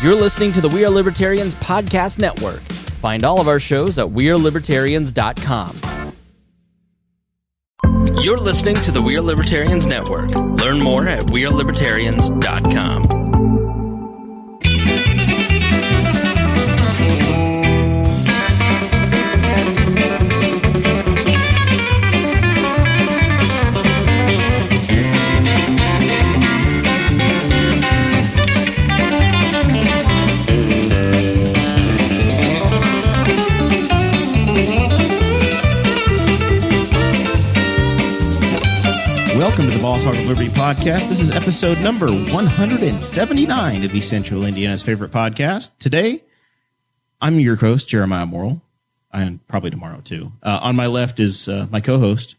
You're listening to the We Are Libertarians Podcast Network. Find all of our shows at wearelibertarians.com. You're listening to the We Are Libertarians Network. Learn more at wearelibertarians.com. Welcome to the Boss Hog of Liberty podcast. This is episode number 179 of East Central Indiana's favorite podcast. Today, I'm your host, Jeremiah Morrell, and probably tomorrow too. On my left is my co-host,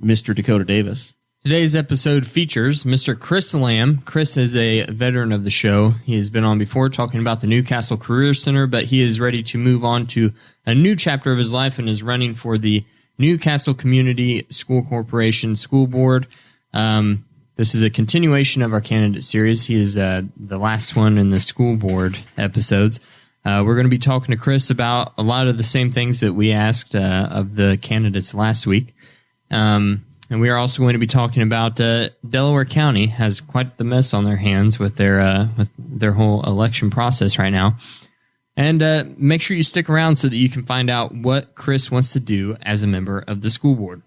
Mr. Dakota Davis. Today's episode features Mr. Chris Lamb. Chris is a veteran of the show. He has been on before talking about the Newcastle Career Center, but he is ready to move on to a new chapter of his life and is running for the Newcastle Community School Corporation School Board. This is a continuation of our candidate series. He is the last one in the school board episodes. We're going to be talking to Chris about a lot of the same things that we asked of the candidates last week. And we are also going to be talking about Delaware County has quite the mess on their hands with their whole election process right now. And make sure you stick around so that you can find out what Chris wants to do as a member of the school board.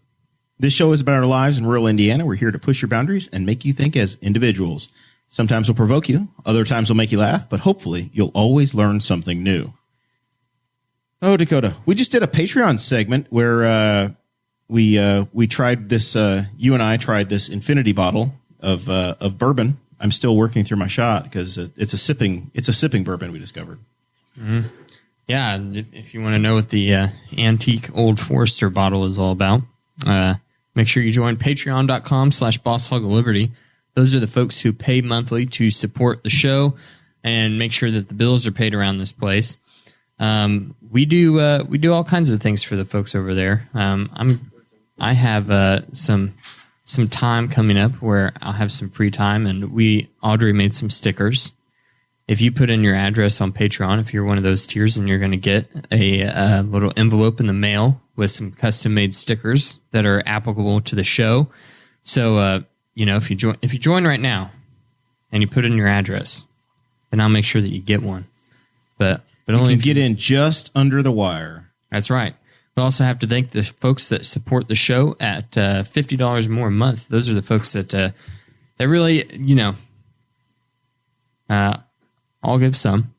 This show is about our lives in rural Indiana. We're here to push your boundaries and make you think as individuals. Sometimes we'll provoke you, other times we'll make you laugh, but hopefully you'll always learn something new. Oh, Dakota, we just did a Patreon segment where we tried this. You and I tried this infinity bottle of bourbon. I'm still working through my shot because it's a sipping bourbon we discovered. Mm-hmm. Yeah, if you want to know what the antique Old Forester bottle is all about, make sure you join patreon.com/Boss Hog of Liberty. Those are the folks who pay monthly to support the show and make sure that the bills are paid around this place. We do all kinds of things for the folks over there. I have some time coming up where I'll have some free time, and Audrey made some stickers. If you put in your address on Patreon, if you're one of those tiers, and you're going to get a little envelope in the mail with some custom-made stickers that are applicable to the show. So, if you join right now and you put in your address, then I'll make sure that you get one. But only you can get in just under the wire. That's right. We also have to thank the folks that support the show at $50 more a month. Those are the folks that really, I'll give some,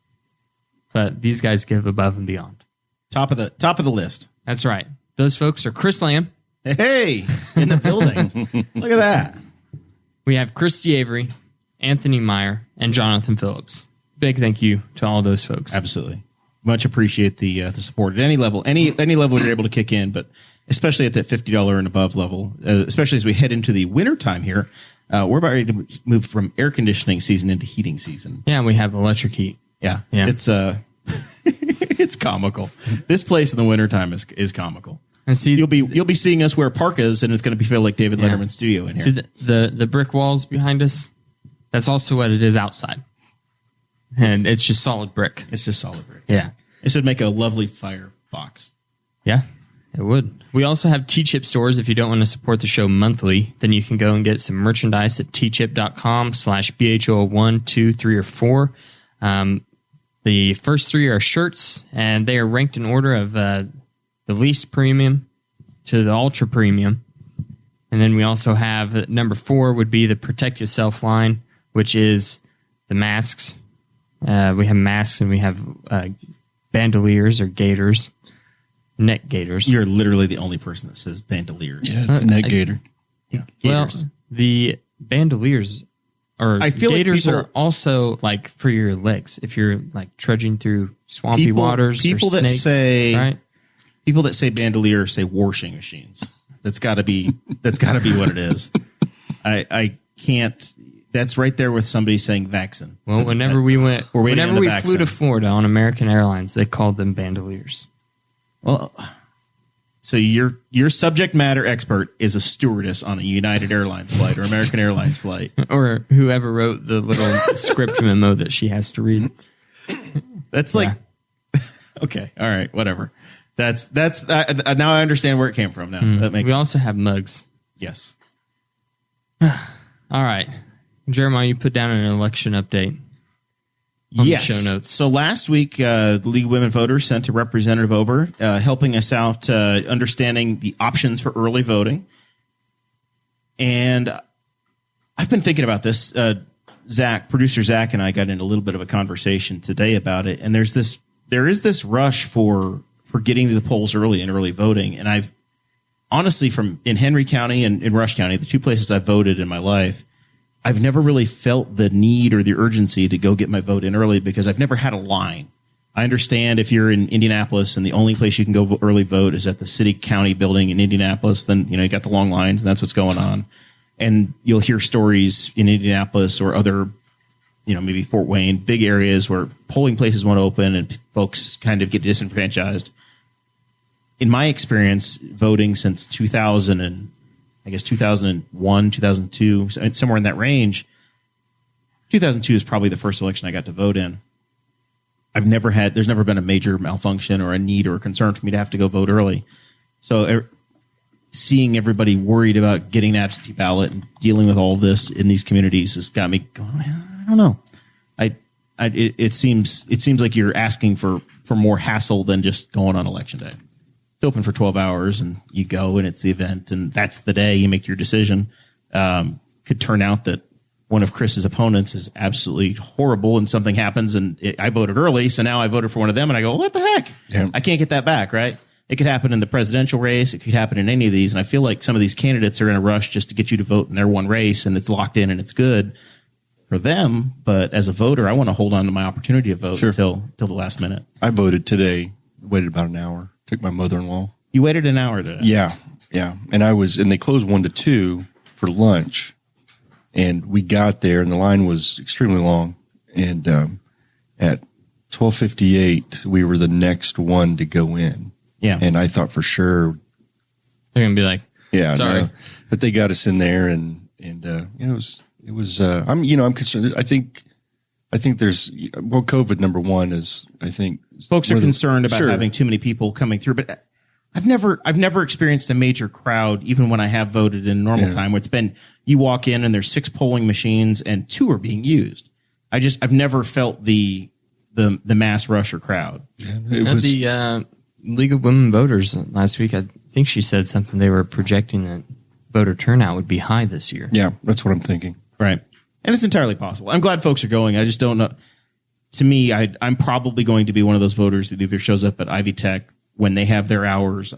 but these guys give above and beyond. Top of the list. That's right. Those folks are Chris Lamb. Hey, in the building. Look at that. We have Christy Avery, Anthony Meyer, and Jonathan Phillips. Big thank you to all those folks. Absolutely. Much appreciate the support at any level. Any level you're able to kick in, but especially at that $50 and above level, especially as we head into the winter time here. We're about ready to move from air conditioning season into heating season. Yeah, we have electric heat. Yeah. It's it's comical. This place in the wintertime is comical. And see, you'll be seeing us wear parkas, and it's going to be feel like David Letterman's studio in here. See the brick walls behind us? That's also what it is outside. And it's just solid brick. It's just solid brick. Yeah. This would make a lovely firebox. Yeah, it would. We also have T-Chip stores. If you don't want to support the show monthly, then you can go and get some merchandise at tchip.com/BHO1, 2, 3, or 4. The first three are shirts, and they are ranked in order of the least premium to the ultra premium. And then we also have number 4 would be the Protect Yourself line, which is the masks. We have masks, and we have bandoliers or gaiters, neck gaiters. You're literally the only person that says bandoliers. Yeah, it's a neck gaiter. Yeah. Well, the bandoliers or gaiters are also like for your legs if you're like trudging through swampy waters. People or that snakes, say right? People that say bandolier say washing machines. That's got to be what it is. I can't. That's right there with somebody saying vaccine. Well, whenever we flew to Florida on American Airlines, they called them bandoliers. Well, so your subject matter expert is a stewardess on a United Airlines flight or American Airlines flight. Or whoever wrote the little script memo that she has to read. That's like, okay. All right. Whatever. That's now I understand where it came from. Now that makes We sense. also have mugs. Yes. All right. Jeremiah, you put down an election update. On Yes. the show notes. So last week, the League of Women Voters sent a representative over, helping us out, understanding the options for early voting. And I've been thinking about this. Producer Zach and I got into a little bit of a conversation today about it. And there is this rush for getting to the polls early and early voting. And I've honestly, in Henry County and in Rush County, the two places I've voted in my life, I've never really felt the need or the urgency to go get my vote in early because I've never had a line. I understand if you're in Indianapolis and the only place you can go early vote is at the city county building in Indianapolis, then, you got the long lines and that's what's going on. And you'll hear stories in Indianapolis or other, maybe Fort Wayne, big areas where polling places won't open and folks kind of get disenfranchised. In my experience, voting since 2001, 2002, somewhere in that range, 2002 is probably the first election I got to vote in. There's never been a major malfunction or a need or a concern for me to have to go vote early. So seeing everybody worried about getting an absentee ballot and dealing with all of this in these communities has got me going, I don't know. It seems like you're asking for more hassle than just going on election day. It's open for 12 hours and you go and it's the event and that's the day you make your decision. Could turn out that one of Chris's opponents is absolutely horrible and something happens and I voted early. So now I voted for one of them and I go, what the heck? Yeah. I can't get that back. Right. It could happen in the presidential race. It could happen in any of these. And I feel like some of these candidates are in a rush just to get you to vote in their one race and it's locked in and it's good for them. But as a voter, I want to hold on to my opportunity to vote until the last minute. I voted today, waited about an hour, took my mother-in-law. You waited an hour today? Yeah. And they closed 1 to 2 for lunch. And we got there and the line was extremely long. And at 12:58, we were the next one to go in. Yeah. And I thought for sure they're going to be like, sorry. No. But they got us in there and it was I'm concerned. I think there's, COVID number one is, I think folks are concerned about having too many people coming through, but I've never experienced a major crowd, even when I have voted in normal time, where it's been, you walk in and there's 6 polling machines and 2 are being used. I've never felt the mass rush or crowd. The League of Women Voters last week, I think she said something. They were projecting that voter turnout would be high this year. Yeah, that's what I'm thinking. Right. And it's entirely possible. I'm glad folks are going. I just don't know. To me, I'm probably going to be one of those voters that either shows up at Ivy Tech when they have their hours.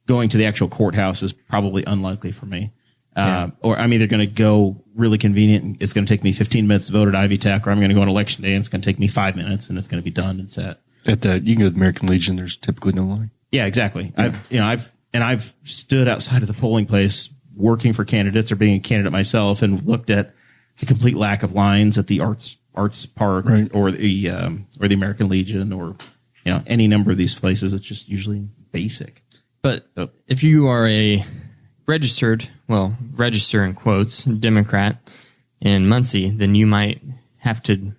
Going to the actual courthouse is probably unlikely for me. Or I'm either going to go really convenient and it's going to take me 15 minutes to vote at Ivy Tech, or I'm going to go on election day and it's going to take me 5 minutes and it's going to be done and set. You can go to the American Legion. There's typically no line. Yeah, exactly. Yeah. I've stood outside of the polling place working for candidates or being a candidate myself and looked at the complete lack of lines at the arts park or the American Legion or any number of these places. It's just usually basic. But if you are a register in quotes, Democrat in Muncie, then you might have to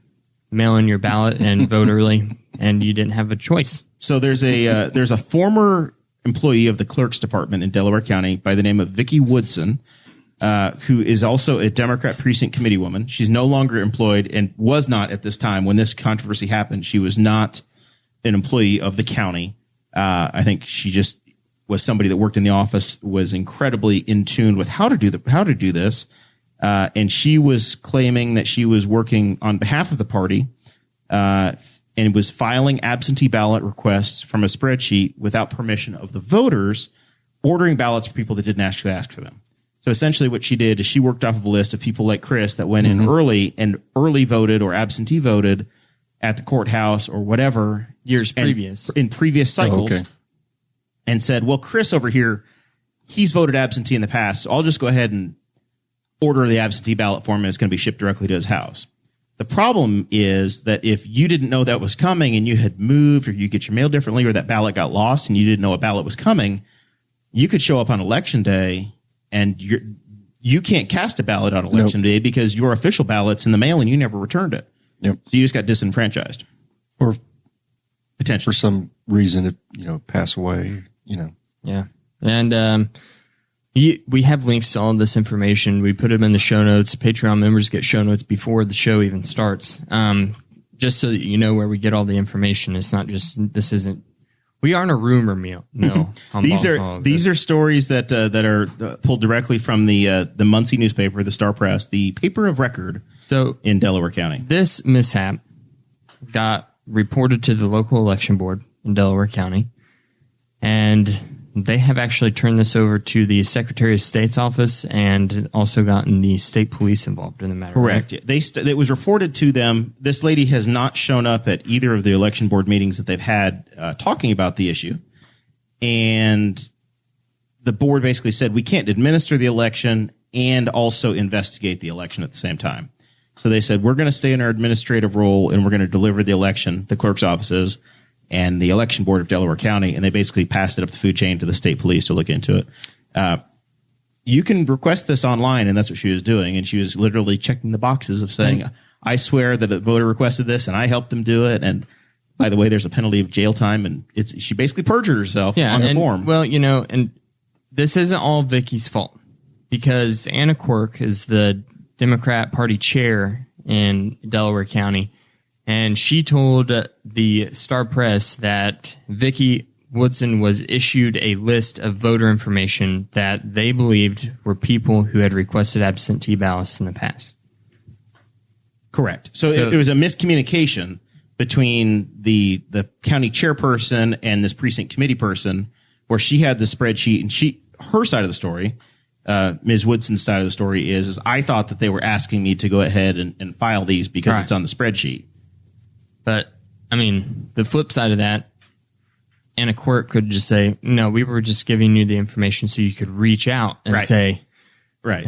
mail in your ballot and vote early, and you didn't have a choice. So there's a former employee of the clerk's department in Delaware County by the name of Vicki Woodson, who is also a Democrat precinct committee woman. She's no longer employed and was not at this time when this controversy happened. She was not an employee of the county. I think she just was somebody that worked in the office, was incredibly in tune with how to do this. And she was claiming that she was working on behalf of the party, and was filing absentee ballot requests from a spreadsheet without permission of the voters, ordering ballots for people that didn't actually ask for them. So essentially what she did is she worked off of a list of people like Chris that went in early and early voted or absentee voted at the courthouse or whatever years previous in previous cycles, and said, well, Chris over here, he's voted absentee in the past, so I'll just go ahead and order the absentee ballot for him and it's going to be shipped directly to his house. The problem is that if you didn't know that was coming and you had moved or you get your mail differently or that ballot got lost and you didn't know a ballot was coming, you could show up on election day and you can't cast a ballot on election day because your official ballot's in the mail and you never returned it. Yep. So you just got disenfranchised. Or potentially for some reason, pass away, Yeah. And we have links to all this information. We put them in the show notes. Patreon members get show notes before the show even starts. Just so that you know where we get all the information. It's not just, we aren't a rumor mill. On these Boss are Hog. these are stories that are pulled directly from the Muncie newspaper, the Star Press, the paper of record. So in Delaware County, this mishap got reported to the local election board in Delaware County, and they have actually turned this over to the Secretary of State's office and also gotten the state police involved in the matter. Correct. Right? It was reported to them. This lady has not shown up at either of the election board meetings that they've had talking about the issue. And the board basically said, we can't administer the election and also investigate the election at the same time. So they said, we're going to stay in our administrative role and we're going to deliver the election, the clerk's offices, and the election board of Delaware County, and they basically passed it up the food chain to the state police to look into it. You can request this online, and that's what she was doing. And she was literally checking the boxes of saying, I swear that a voter requested this, and I helped them do it. And by the way, there's a penalty of jail time, and she basically perjured herself on the form. Well, and this isn't all Vicky's fault, because Anna Quirk is the Democrat Party chair in Delaware County. And she told the Star Press that Vicky Woodson was issued a list of voter information that they believed were people who had requested absentee ballots in the past. Correct. So it was a miscommunication between the county chairperson and this precinct committee person, where she had the spreadsheet, and her side of the story, Ms. Woodson's side of the story is I thought that they were asking me to go ahead and file these because it's on the spreadsheet. But, I mean, the flip side of that, Anna Quirk could just say, no, we were just giving you the information so you could reach out and say, right.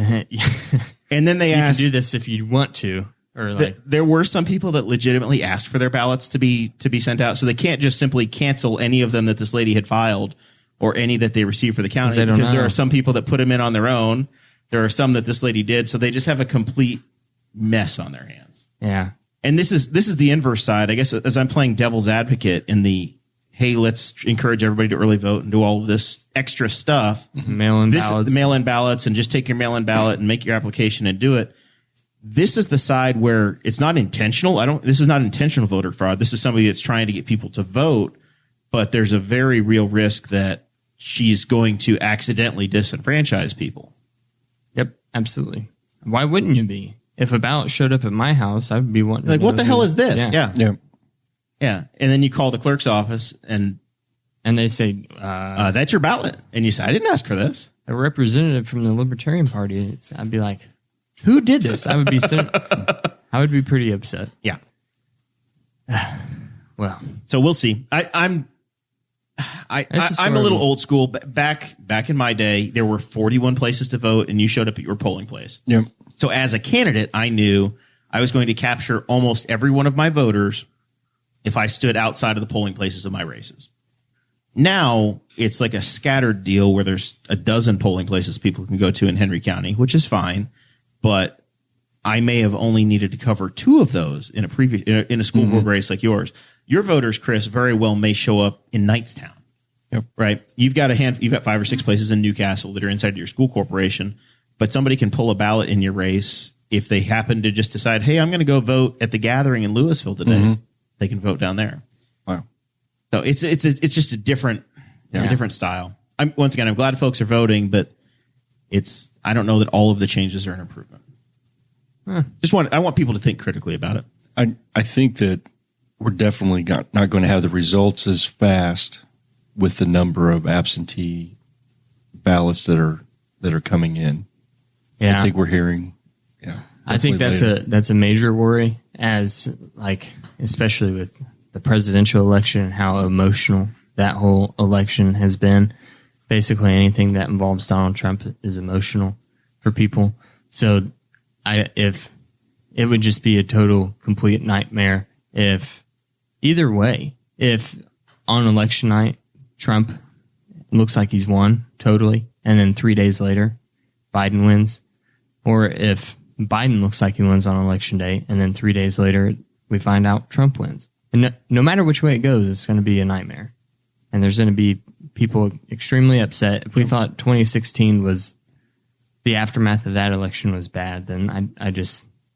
And then they asked, you can do this if you want to. Or there were some people that legitimately asked for their ballots to be sent out. So they can't just simply cancel any of them that this lady had filed or any that they received for the county, because there are some people that put them in on their own. There are some that this lady did. So they just have a complete mess on their hands. Yeah. And this is the inverse side, I guess, as I'm playing devil's advocate in the, hey, let's encourage everybody to early vote and do all of this extra stuff. Mail-in ballots, and just take your mail-in ballot and make your application and do it. This is the side where it's not intentional. This is not intentional voter fraud. This is somebody that's trying to get people to vote, but there's a very real risk that she's going to accidentally disenfranchise people. Yep, absolutely. Why wouldn't you be? If a ballot showed up at my house, I would be wanting to know, what the hell is this? Yeah. And then you call the clerk's office and they say, that's your ballot. And you say, I didn't ask for this. A representative from the Libertarian Party. I'd be like, who did this? I would be pretty upset. Yeah. Well, so we'll see. I'm a little old school. Back in my day, there were 41 places to vote, and you showed up at your polling place. Yep. So as a candidate, I knew I was going to capture almost every one of my voters if I stood outside of the polling places of my races. Now it's like a scattered deal where there's a dozen polling places people can go to in Henry County, which is fine. But I may have only needed to cover two of those in a school board race like yours. Your voters, Chris, very well may show up in Knightstown. Yep. Right. You've got 5 or 6 places in Newcastle that are inside of your school corporation, but somebody can pull a ballot in your race if they happen to just decide, hey, I'm going to go vote at the gathering in Louisville today. Mm-hmm. They can vote down there. Wow. So it's just a different style. I'm glad folks are voting, but I don't know that all of the changes are an improvement. I want people to think critically about it. I think that we're definitely not going to have the results as fast with the number of absentee ballots that are coming in. Yeah. I think we're hearing. Yeah. I think that's a major worry, especially with the presidential election and how emotional that whole election has been. Basically anything that involves Donald Trump is emotional for people. So if it would just be a total complete nightmare if on election night, Trump looks like he's won totally, and then 3 days later, Biden wins, or if Biden looks like he wins on election day, and then 3 days later, we find out Trump wins. And no matter which way it goes, it's going to be a nightmare. And there's going to be people extremely upset. If we thought 2016 was the aftermath of that election was bad, then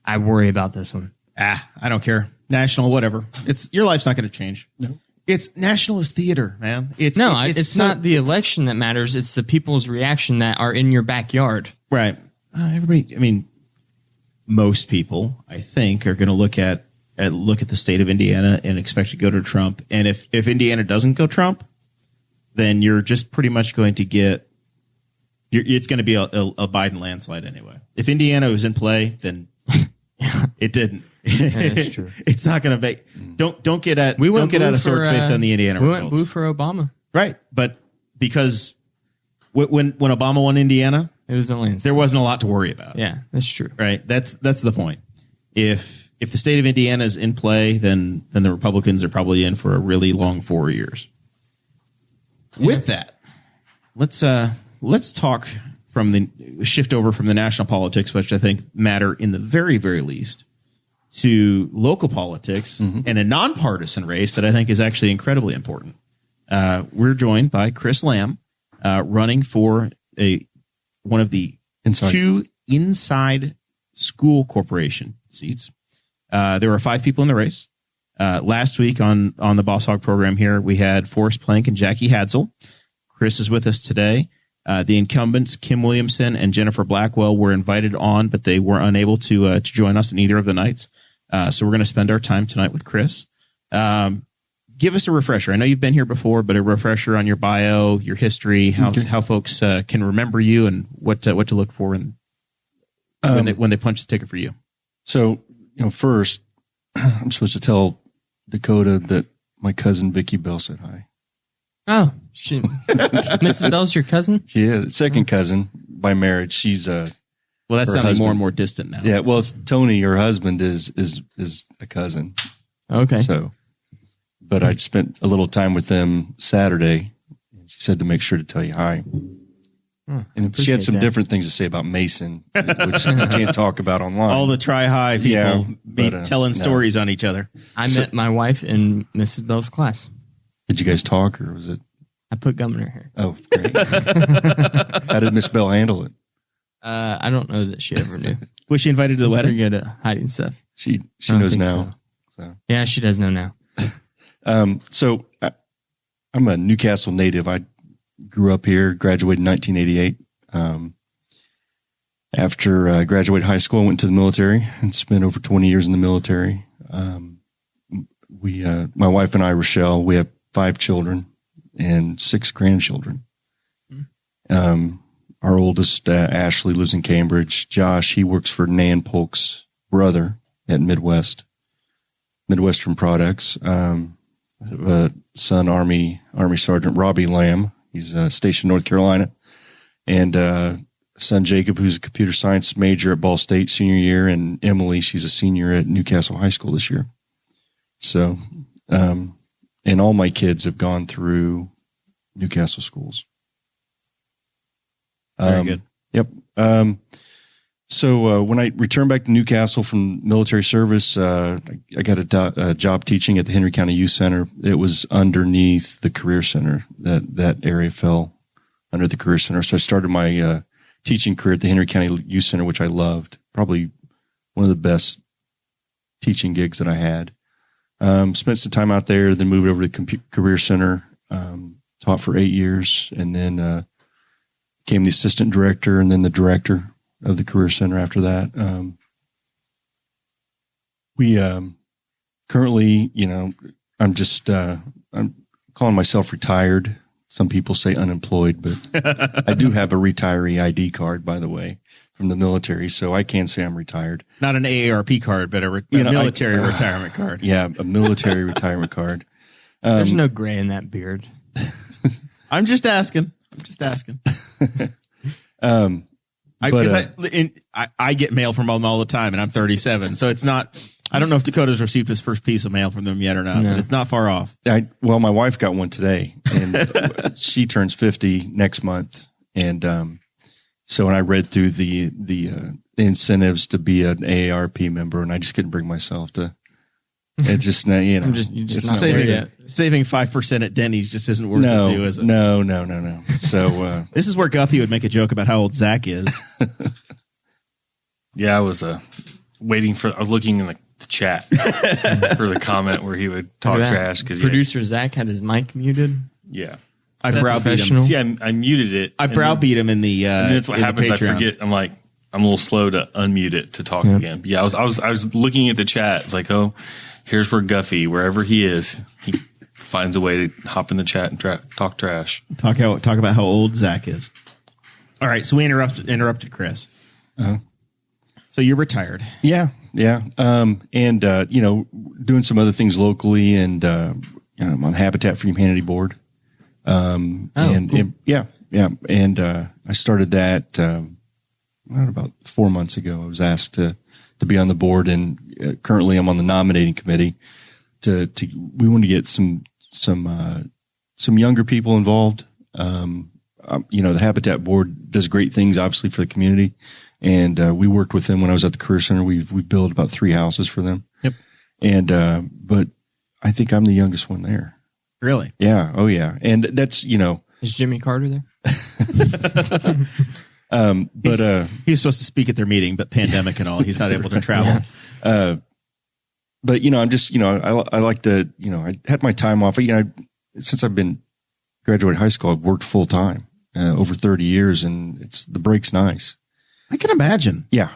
I worry about this one. I don't care. National, whatever. Your life's not going to change. No. It's nationalist theater, man. It's not the election that matters. It's the people's reaction that are in your backyard. Right. Everybody, I mean, most people, I think, are going to look at the state of Indiana and expect to go to Trump. And if Indiana doesn't go Trump, then you're just pretty much going to get, it's going to be a Biden landslide anyway. If Indiana was in play, then it didn't. That's true. It's not going to be. Don't get out of sorts based on the Indiana results. We went blue for Obama, right? But because when Obama won Indiana, it was a landslide. There wasn't a lot to worry about. Yeah, that's true. Right. That's the point. If the state of Indiana is in play, then the Republicans are probably in for a really long 4 years. Yeah. With that, let's talk shift over from the national politics, which I think matter in the very, very least, to local politics and a nonpartisan race that I think is actually incredibly important. We're joined by Chris Lamb, running for one of the two inside school corporation seats. There were 5 people in the race. Last week on the Boss Hog program here, we had Forrest Plank and Jackie Hadsel. Chris is with us today. The incumbents, Kim Williamson and Jennifer Blackwell, were invited on, but they were unable to join us in either of the nights. So we're going to spend our time tonight with Chris. Give us a refresher. I know you've been here before, but a refresher on your bio, your history, how folks can remember you, and what to look for when they punch the ticket for you. So, first, I'm supposed to tell Dakota that my cousin Vicky Bell said hi. Oh, Mrs. Bell's your cousin? Yeah, second cousin by marriage. She's well, that's sounding more and more distant now. Yeah, well, it's Tony, her husband, is a cousin. Okay. So, but I spent a little time with them Saturday. She said to make sure to tell you hi. And she had some different things to say about Mason, which I can't talk about online. All the try-high people telling stories on each other. I met my wife in Mrs. Bell's class. Did you guys talk, or was it? I put gum in her hair. Oh, great. How did Miss Bell handle it? I don't know that she ever knew. Was she invited to the wedding? Pretty good at hiding stuff. She knows now. So. Yeah, she does know now. So I'm a Newcastle native. I grew up here, graduated in 1988. After I graduated high school, I went to the military and spent over 20 years in the military. My wife and I, Rochelle, we have 5 children and 6 grandchildren. Our oldest, Ashley, lives in Cambridge. Josh, he works for Nan Polk's brother at Midwestern Products. Son, Army Sergeant Robbie Lamb. He's stationed in North Carolina. And son, Jacob, who's a computer science major at Ball State senior year. And Emily, she's a senior at Newcastle High School this year. So, and all my kids have gone through Newcastle schools. Very good. Yep. So when I returned back to Newcastle from military service, I got a job teaching at the Henry County Youth Center. It was underneath the Career Center. That area fell under the Career Center. So I started my teaching career at the Henry County Youth Center, which I loved. Probably one of the best teaching gigs that I had. Spent some time out there, then moved over to the Career Center, taught for 8 years, and then became the assistant director and then the director of the Career Center after that. We currently, I'm calling myself retired. Some people say unemployed, but I do have a retiree ID card, by the way, from the military, so I can say I'm retired. Not an AARP card, but a military retirement card. Yeah, a military retirement card. There's no gray in that beard. I'm just asking. I get mail from them all the time, and I'm 37, so it's not. I don't know if Dakota's received his first piece of mail from them yet or not, but it's not far off. Well, my wife got one today, and she turns 50 next month, and so when I read through the incentives to be an AARP member, and I just couldn't bring myself to It's just not, you know, you're just it's not there yet. Saving 5% at Denny's just isn't worth it too, is it? No. So This is where Guffey would make a joke about how old Zach is. Yeah, I was I was looking in the chat for the comment where he would talk trash because producer Zach had his mic muted. Yeah. I browbeat him. See, I muted it. I browbeat him in the. And that's what happens. I forget. I'm a little slow to unmute it to talk again. But yeah, I was looking at the chat. It's like, oh, here's where Guffey, wherever he is, he finds a way to hop in the chat and talk trash. Talk about how old Zach is. All right, so we interrupted Chris. So you're retired. yeah. And doing some other things locally, and I'm on the Habitat for Humanity board. Cool. And I started that about 4 months ago. I was asked to be on the board, and currently I'm on the nominating committee. We want to get some younger people involved. The Habitat board does great things, obviously, for the community, and we worked with them when I was at the Career Center. We've built about 3 houses for them. Yep. And but I think I'm the youngest one there. Really? Yeah. Oh, yeah. And that's, Is Jimmy Carter there? He was supposed to speak at their meeting, but pandemic and all, he's not able to travel. But I'm just, I like to, I had my time off. Since I've been graduated high school, I've worked full time over 30 years, and the break's nice. I can imagine. Yeah.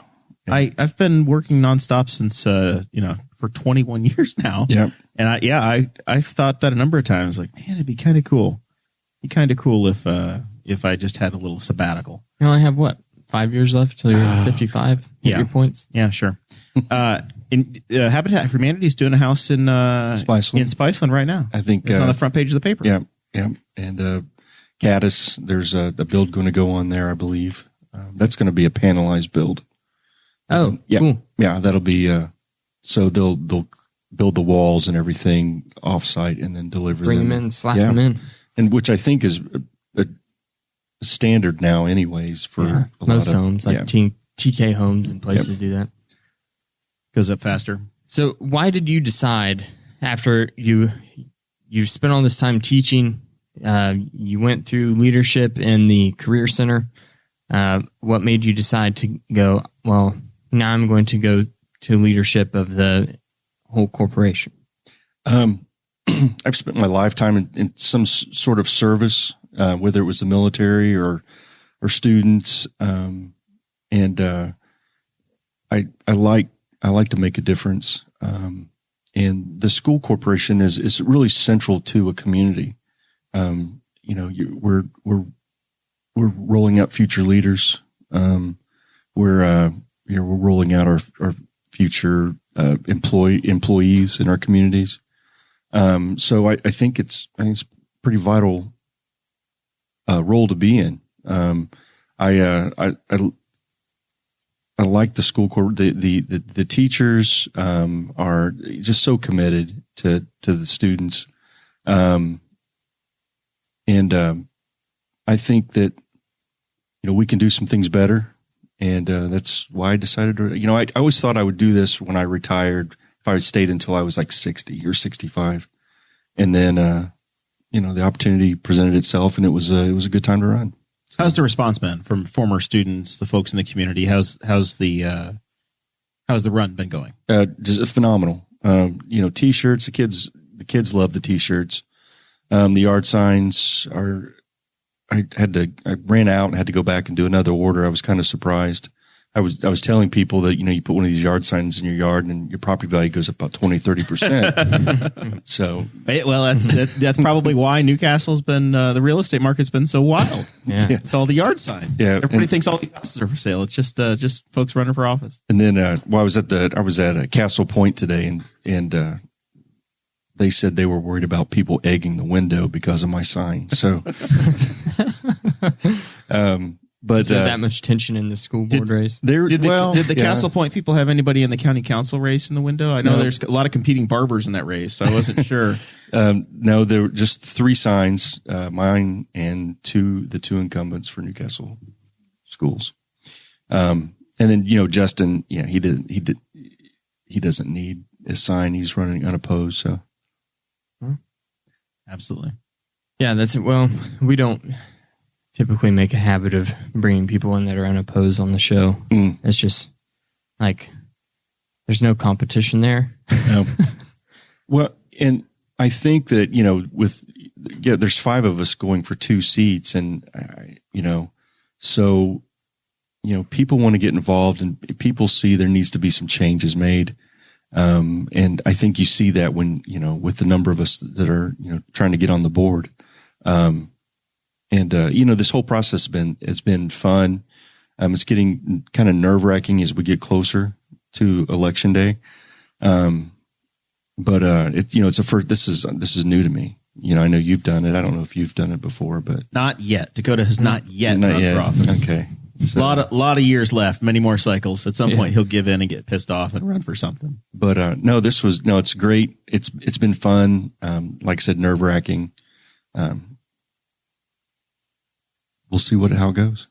I've been working nonstop since, for 21 years now. Yeah. And I've thought that a number of times, like, man, it'd be kind of cool. It'd be kind of cool if I just had a little sabbatical. You only have 5 years left till you're 55? Hit your points? Yeah, sure. Habitat for Humanity is doing a house in Spiceland right now. I think it's on the front page of the paper. Yeah. Yeah. And Gaddis, there's a build going to go on there, I believe. That's going to be a panelized build. Oh, yeah. Cool. Yeah, that'll be so they'll build the walls and everything offsite and then deliver Bring them in, slap them in. And which I think is a standard now anyways for most homes, like TK homes and places do that. Goes up faster. So why did you decide, after you spent all this time teaching, you went through leadership in the Career Center, what made you decide to go, well, now I'm going to go to leadership of the whole corporation? I've spent my lifetime in some sort of service, whether it was the military or students, and I like to make a difference. And the school corporation is really central to a community. We're rolling out future leaders. We're rolling out our future employees in our communities. So I think it's a pretty vital role to be in. I like the school corps. The teachers are just so committed to the students, and I think that we can do some things better. And that's why I decided to. I always thought I would do this when I retired. If I had stayed until I was like 60 or 65, and then the opportunity presented itself, and it was a good time to run. So, how's the response been from former students, the folks in the community? How's the run been going? Just phenomenal. T-shirts. The kids love the T-shirts. The yard signs are. I ran out and had to go back and do another order. I was kind of surprised. I was telling people that, you put one of these yard signs in your yard and your property value goes up about 20-30%. So, well, that's probably why Newcastle's been, the real estate market's been so wild. Yeah. It's all the yard signs. Yeah. Everybody thinks all these houses are for sale. It's just folks running for office. And then, I was at Castle Point today and they said they were worried about people egging the window because of my sign. So, but is there that much tension in the school board race? Did the Castle Point people have anybody in the county council race in the window? I know there's a lot of competing barbers in that race, so I wasn't sure. No, there were just 3 signs, mine and the two incumbents for Newcastle schools. And then, Justin, he doesn't need is signed, he's running unopposed. So Absolutely. Yeah, that's it. Well, we don't typically make a habit of bringing people in that are unopposed on the show. It's just like there's no competition there. no. Well, and I think that, there's 5 of us going for 2 seats, and so people want to get involved, and people see there needs to be some changes made. And I think you see that when, with the number of us that are, trying to get on the board. This whole process has been fun. It's getting kind of nerve wracking as we get closer to election day. It's a first, this is new to me. I know you've done it. I don't know if you've done it before, but Not yet. Dakota has not yet run for office. Okay. A lot of years left, many more cycles. At some point, he'll give in and get pissed off and run for something. But it's great. It's been fun. Like I said, nerve wracking. We'll see how it goes.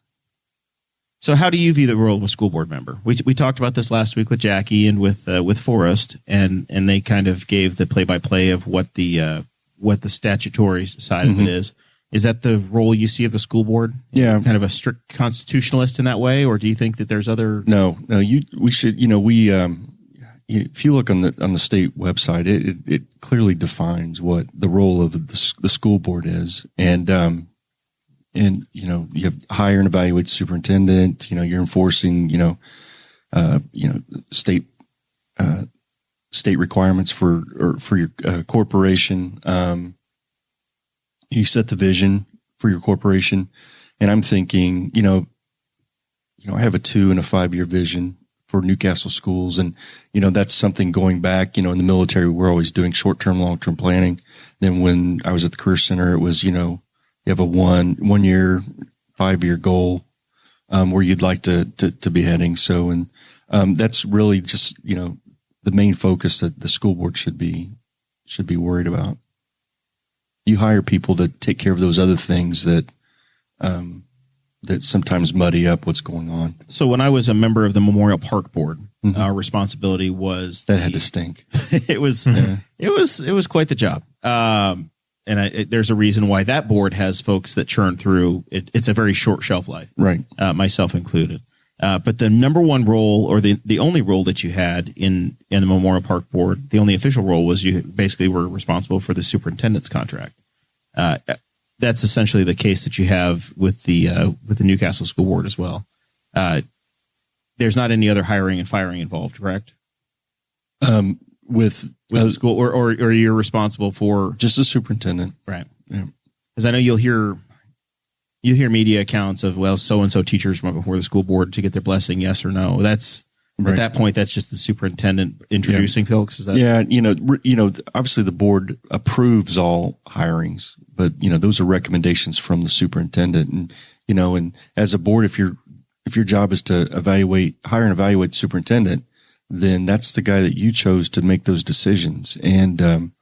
So, how do you view the role of a school board member? We talked about this last week with Jackie and with Forrest, and they kind of gave the play-by-play of what the statutory side of it is. Is that the role you see of the school board? Yeah. Kind of a strict constitutionalist in that way, or do you think that there's other? No. We should. If you look on the state website, it clearly defines what the role of the school board is, and you have hire and evaluate the superintendent. You're enforcing state requirements for your corporation. You set the vision for your corporation. And I'm thinking, I have a 2 and a 5 year vision for Newcastle schools. And, that's something going back, in the military, we're always doing short-term, long-term planning. Then when I was at the Career Center, it was, you have a 1 year, 5 year goal, where you'd like to be heading. So, and, that's really just, the main focus that the school board should be worried about. You hire people that take care of those other things that sometimes muddy up what's going on. So when I was a member of the Memorial Park Board, our responsibility was That had to stink. it was quite the job. There's a reason why that board has folks that churn through. It's a very short shelf life, Right. Myself included. But the number one role, or the only role that you had in the Memorial Park Board, the only official role, was you basically were responsible for the superintendent's contract. That's essentially the case that you have with the Newcastle School Board as well. There's not any other hiring and firing involved, correct? With the school, or you're responsible for just the superintendent, right? Yeah. Because I know you'll hear media accounts of, well, so and so teachers went before the school board to get their blessing, yes or no. That's right. At that point, that's just the superintendent introducing folks. Is that? Yeah, obviously the board approves all hirings, but those are recommendations from the superintendent, and and as a board, if your job is to hire and evaluate the superintendent, then that's the guy that you chose to make those decisions, and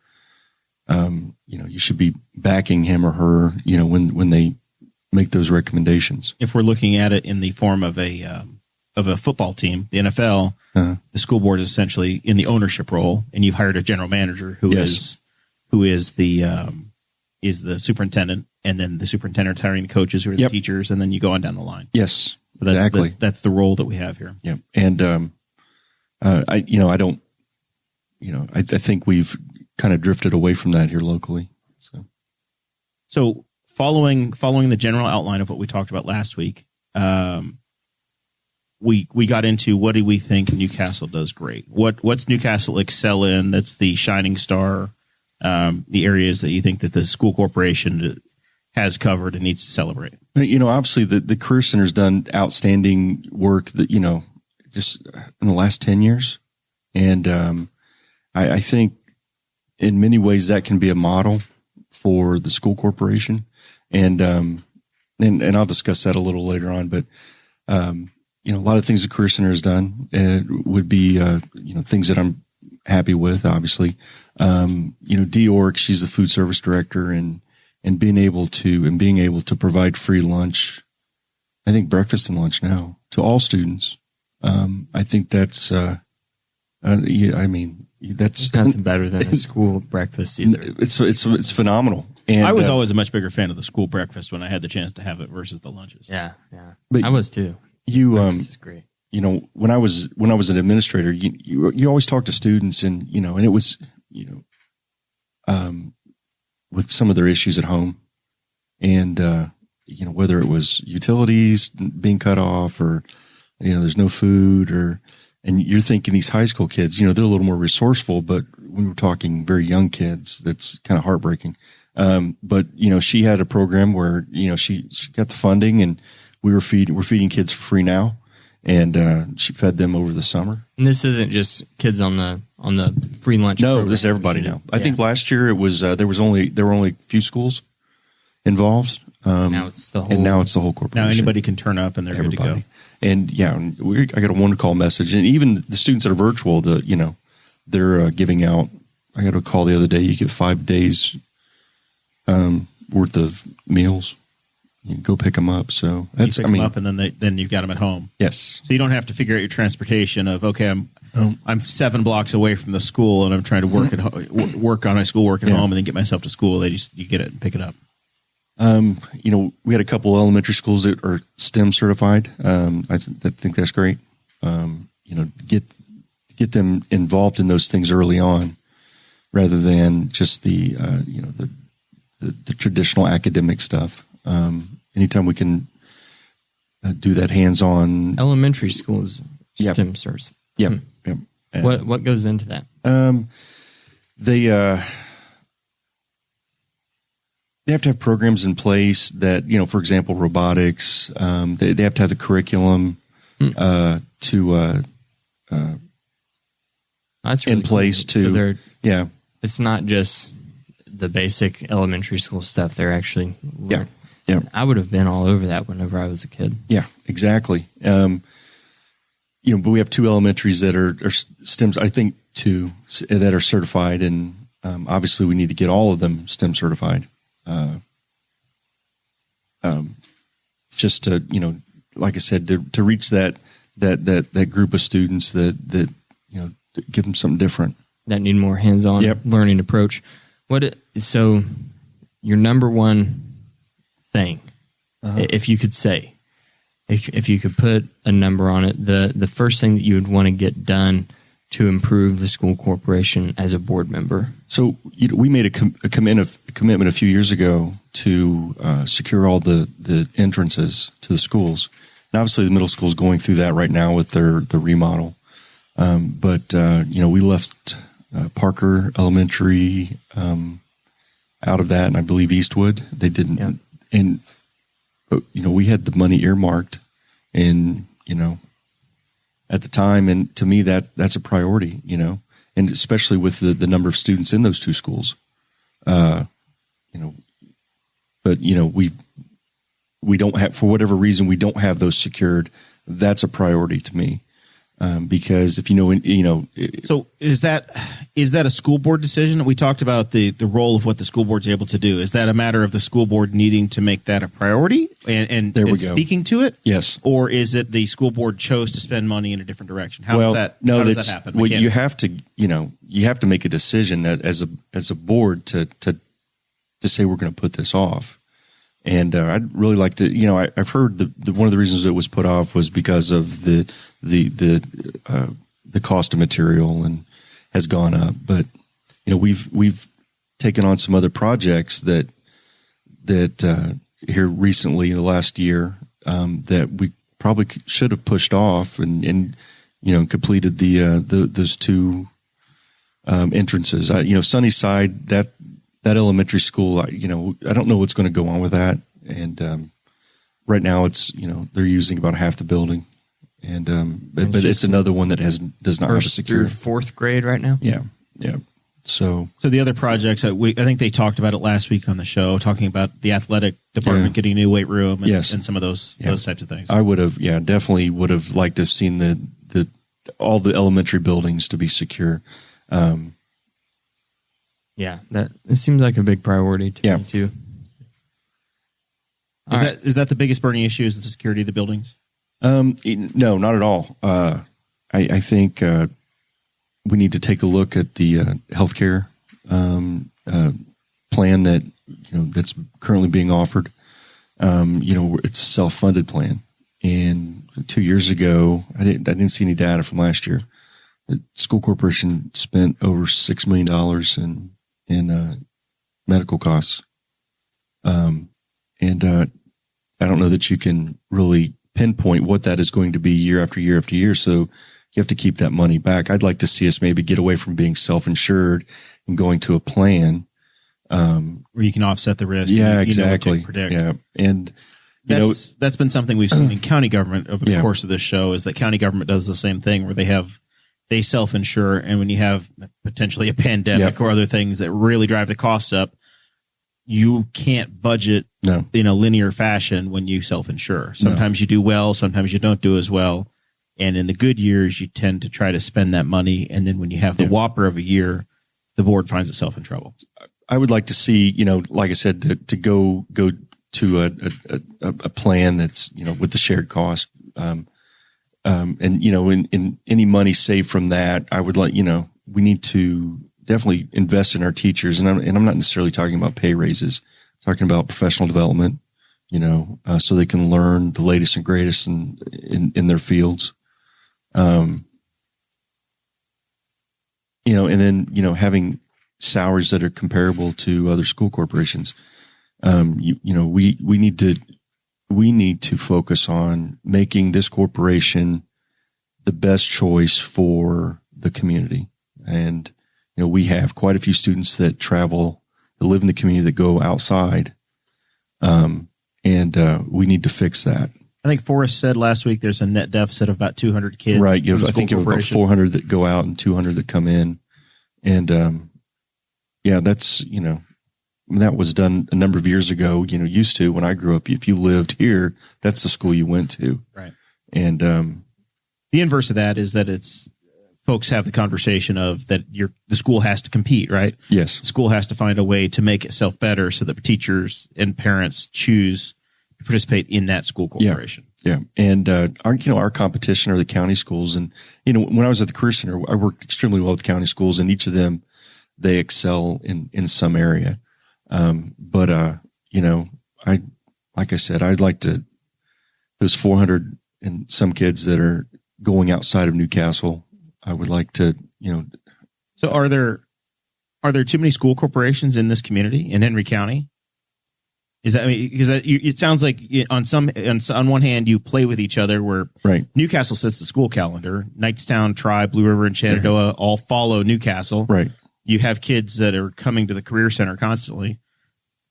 you should be backing him or her, when they make those recommendations. If we're looking at it in the form of a football team, the NFL, the school board is essentially in the ownership role, and you've hired a general manager who is the superintendent, and then the superintendent's hiring the coaches who are the teachers, and then you go on down the line. Yes, so that's exactly. That's the role that we have here. Yeah, and I think we've kind of drifted away from that here locally. So following the general outline of what we talked about last week, we got into what do we think Newcastle does great? What's Newcastle excel in? That's the shining star. The areas that you think that the school corporation has covered and needs to celebrate. Obviously the Career Center's done outstanding work that just in the last 10 years, and I think in many ways that can be a model for the school corporation. And I'll discuss that a little later on, but, a lot of things the Career Center has done would be, things that I'm happy with, obviously. Dee Ork, she's the food service director, and being able to provide free lunch, I think breakfast and lunch now, to all students. I think that's Yeah, I mean, that's There's nothing better than a school breakfast either. It's phenomenal. And I was always a much bigger fan of the school breakfast when I had the chance to have it versus the lunches. Yeah. But I was too. This is great. You know, when I was an administrator, you always talk to students, and and it was with some of their issues at home, and whether it was utilities being cut off, or there's no food, and you're thinking these high school kids, they're a little more resourceful, but when we're talking very young kids, that's kind of heartbreaking. But she had a program where she got the funding, and we're feeding kids for free now. And she fed them over the summer. And this isn't just kids on the free lunch. No, this is everybody now. I think last year it was there were only a few schools involved. Now it's the whole. And now it's the whole corporation. Now anybody can turn up and they're good to go. And I got a one-call message, and even the students that are virtual, they're giving out. I got a call the other day. You get 5 days worth of meals. You can go pick them up. So that's, you pick them up, and then you've got them at home. Yes. So you don't have to figure out your transportation of, okay, I'm 7 blocks away from the school, and I'm trying to work on my schoolwork at home, and then get myself to school. You get it and pick it up. We had a couple elementary schools that are STEM certified. I think that's great. Get them involved in those things early on, rather than just the traditional academic stuff. Anytime we can do that hands-on. Elementary schools, STEM certs. Yep. What goes into that? They have to have programs in place that, for example, robotics. They have to have the curriculum That's really in place cool. to. So it's not just the basic elementary school stuff. They're actually Yeah. I would have been all over that whenever I was a kid. Yeah, exactly. But we have 2 elementaries that are STEM. I think 2 that are certified, and obviously we need to get all of them STEM certified. Just to like I said, to reach that group of students that give them something different, that need more hands-on learning approach. So your number one thing, if you could say, if you could put a number on it, the first thing that you would want to get done to improve the school corporation as a board member? So we made a commitment a few years ago to secure all the entrances to the schools. And obviously the middle school is going through that right now with their remodel. But we left Parker Elementary out of that, and I believe Eastwood. They didn't. Yeah. And we had the money earmarked, and at the time, and to me that's a priority, and especially with the number of students in those 2 schools, but we don't have, for whatever reason, we don't have those secured. That's a priority to me. Because if so is that a school board decision? We talked about the role of what the school board's able to do. Is that a matter of the school board needing to make that a priority and speaking to it? Yes. Or is it the school board chose to spend money in a different direction? How does that happen? Well, you have to make a decision that as a board to say we're going to put this off. And I'd really like to, I've heard one of the reasons it was put off was because of the cost of material and has gone up. But we've taken on some other projects that here recently in the last year that we probably should have pushed off and completed those 2 entrances. Sunnyside, that elementary school, I don't know what's going to go on with that. And right now it's, they're using about half the building. And but it's another one that does not have a secure. First through 4th grade right now? Yeah. So the other projects, I think they talked about it last week on the show, talking about the athletic department getting a new weight room and some of those types of things. I would have, definitely would have liked to have seen all the elementary buildings to be secure. It seems like a big priority to me too. Is that the biggest burning issue? Is the security of the buildings? No, not at all. I think we need to take a look at the healthcare plan that that's currently being offered. It's a self-funded plan, and 2 years ago, I didn't see any data from last year. The school corporation spent over $6 million in medical costs, and I don't know that you can really pinpoint what that is going to be year after year after year. So you have to keep that money back. I'd like to see us maybe get away from being self-insured and going to a plan where you can offset the risk. Yeah, you exactly. Know what to predict. Yeah, and that's been something we've seen in county government over the course of this show. Is that county government does the same thing where they self-insure, and when you have potentially a pandemic or other things that really drive the costs up, you can't budget in a linear fashion when you self-insure. Sometimes you do well, sometimes you don't do as well. And in the good years, you tend to try to spend that money. And then when you have the whopper of a year, the board finds itself in trouble. I would like to see, like I said, to go to a plan that's, with the shared cost. And, in any money saved from that, I would like, we need to definitely invest in our teachers. And I'm not necessarily talking about pay raises, I'm talking about professional development, so they can learn the latest and greatest in their fields. And then, having salaries that are comparable to other school corporations. We need to focus on making this corporation the best choice for the community. And, we have quite a few students that travel, that live in the community, that go outside. And we need to fix that. I think Forrest said last week there's a net deficit of about 200 kids. Right. I think you have about 400 that go out and 200 that come in. And, that's, that was done a number of years ago, used to when I grew up. If you lived here, that's the school you went to. Right. And, the inverse of that is that folks have the conversation of that the school has to compete, right? Yes. The school has to find a way to make itself better so that teachers and parents choose to participate in that school corporation. Yeah. And, our competition are the county schools. And, when I was at the Career Center, I worked extremely well with county schools, and each of them, they excel in some area. Like I said, I'd like those 400 and some kids that are going outside of Newcastle, I would like to, So are there too many school corporations in this community in Henry County? Is that, because it sounds like on one hand you play with each other where Newcastle sets the school calendar, Knightstown, Tribe, Blue River, and Shenandoah all follow Newcastle. Right. You have kids that are coming to the Career Center constantly.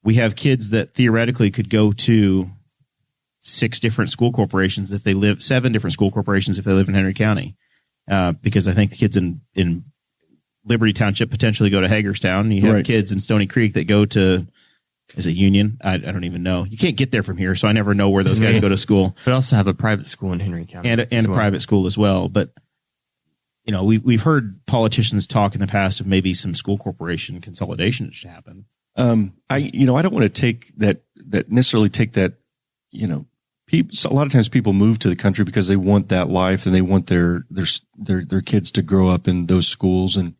We have kids that theoretically could go to 7 different school corporations if they live in Henry County. Because I think the kids in Liberty Township potentially go to Hagerstown. You have kids in Stony Creek that go to, is it Union? I don't even know. You can't get there from here, so I never know where those guys go to school. We also have a private school in Henry County. And a private school as well. But, we've heard politicians talk in the past of maybe some school corporation consolidation that should happen. I don't want to take that a lot of times people move to the country because they want that life and they want their kids to grow up in those schools. And,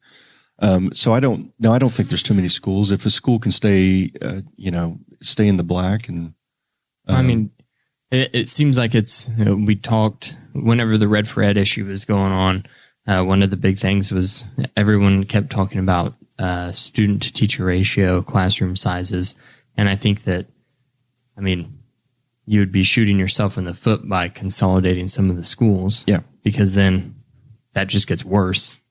so I don't think there's too many schools. If a school can stay in the black and, it seems like it's, we talked whenever the Red for Ed issue was going on. One of the big things was everyone kept talking about student to teacher ratio, classroom sizes. And I think that, you would be shooting yourself in the foot by consolidating some of the schools. Yeah. Because then that just gets worse.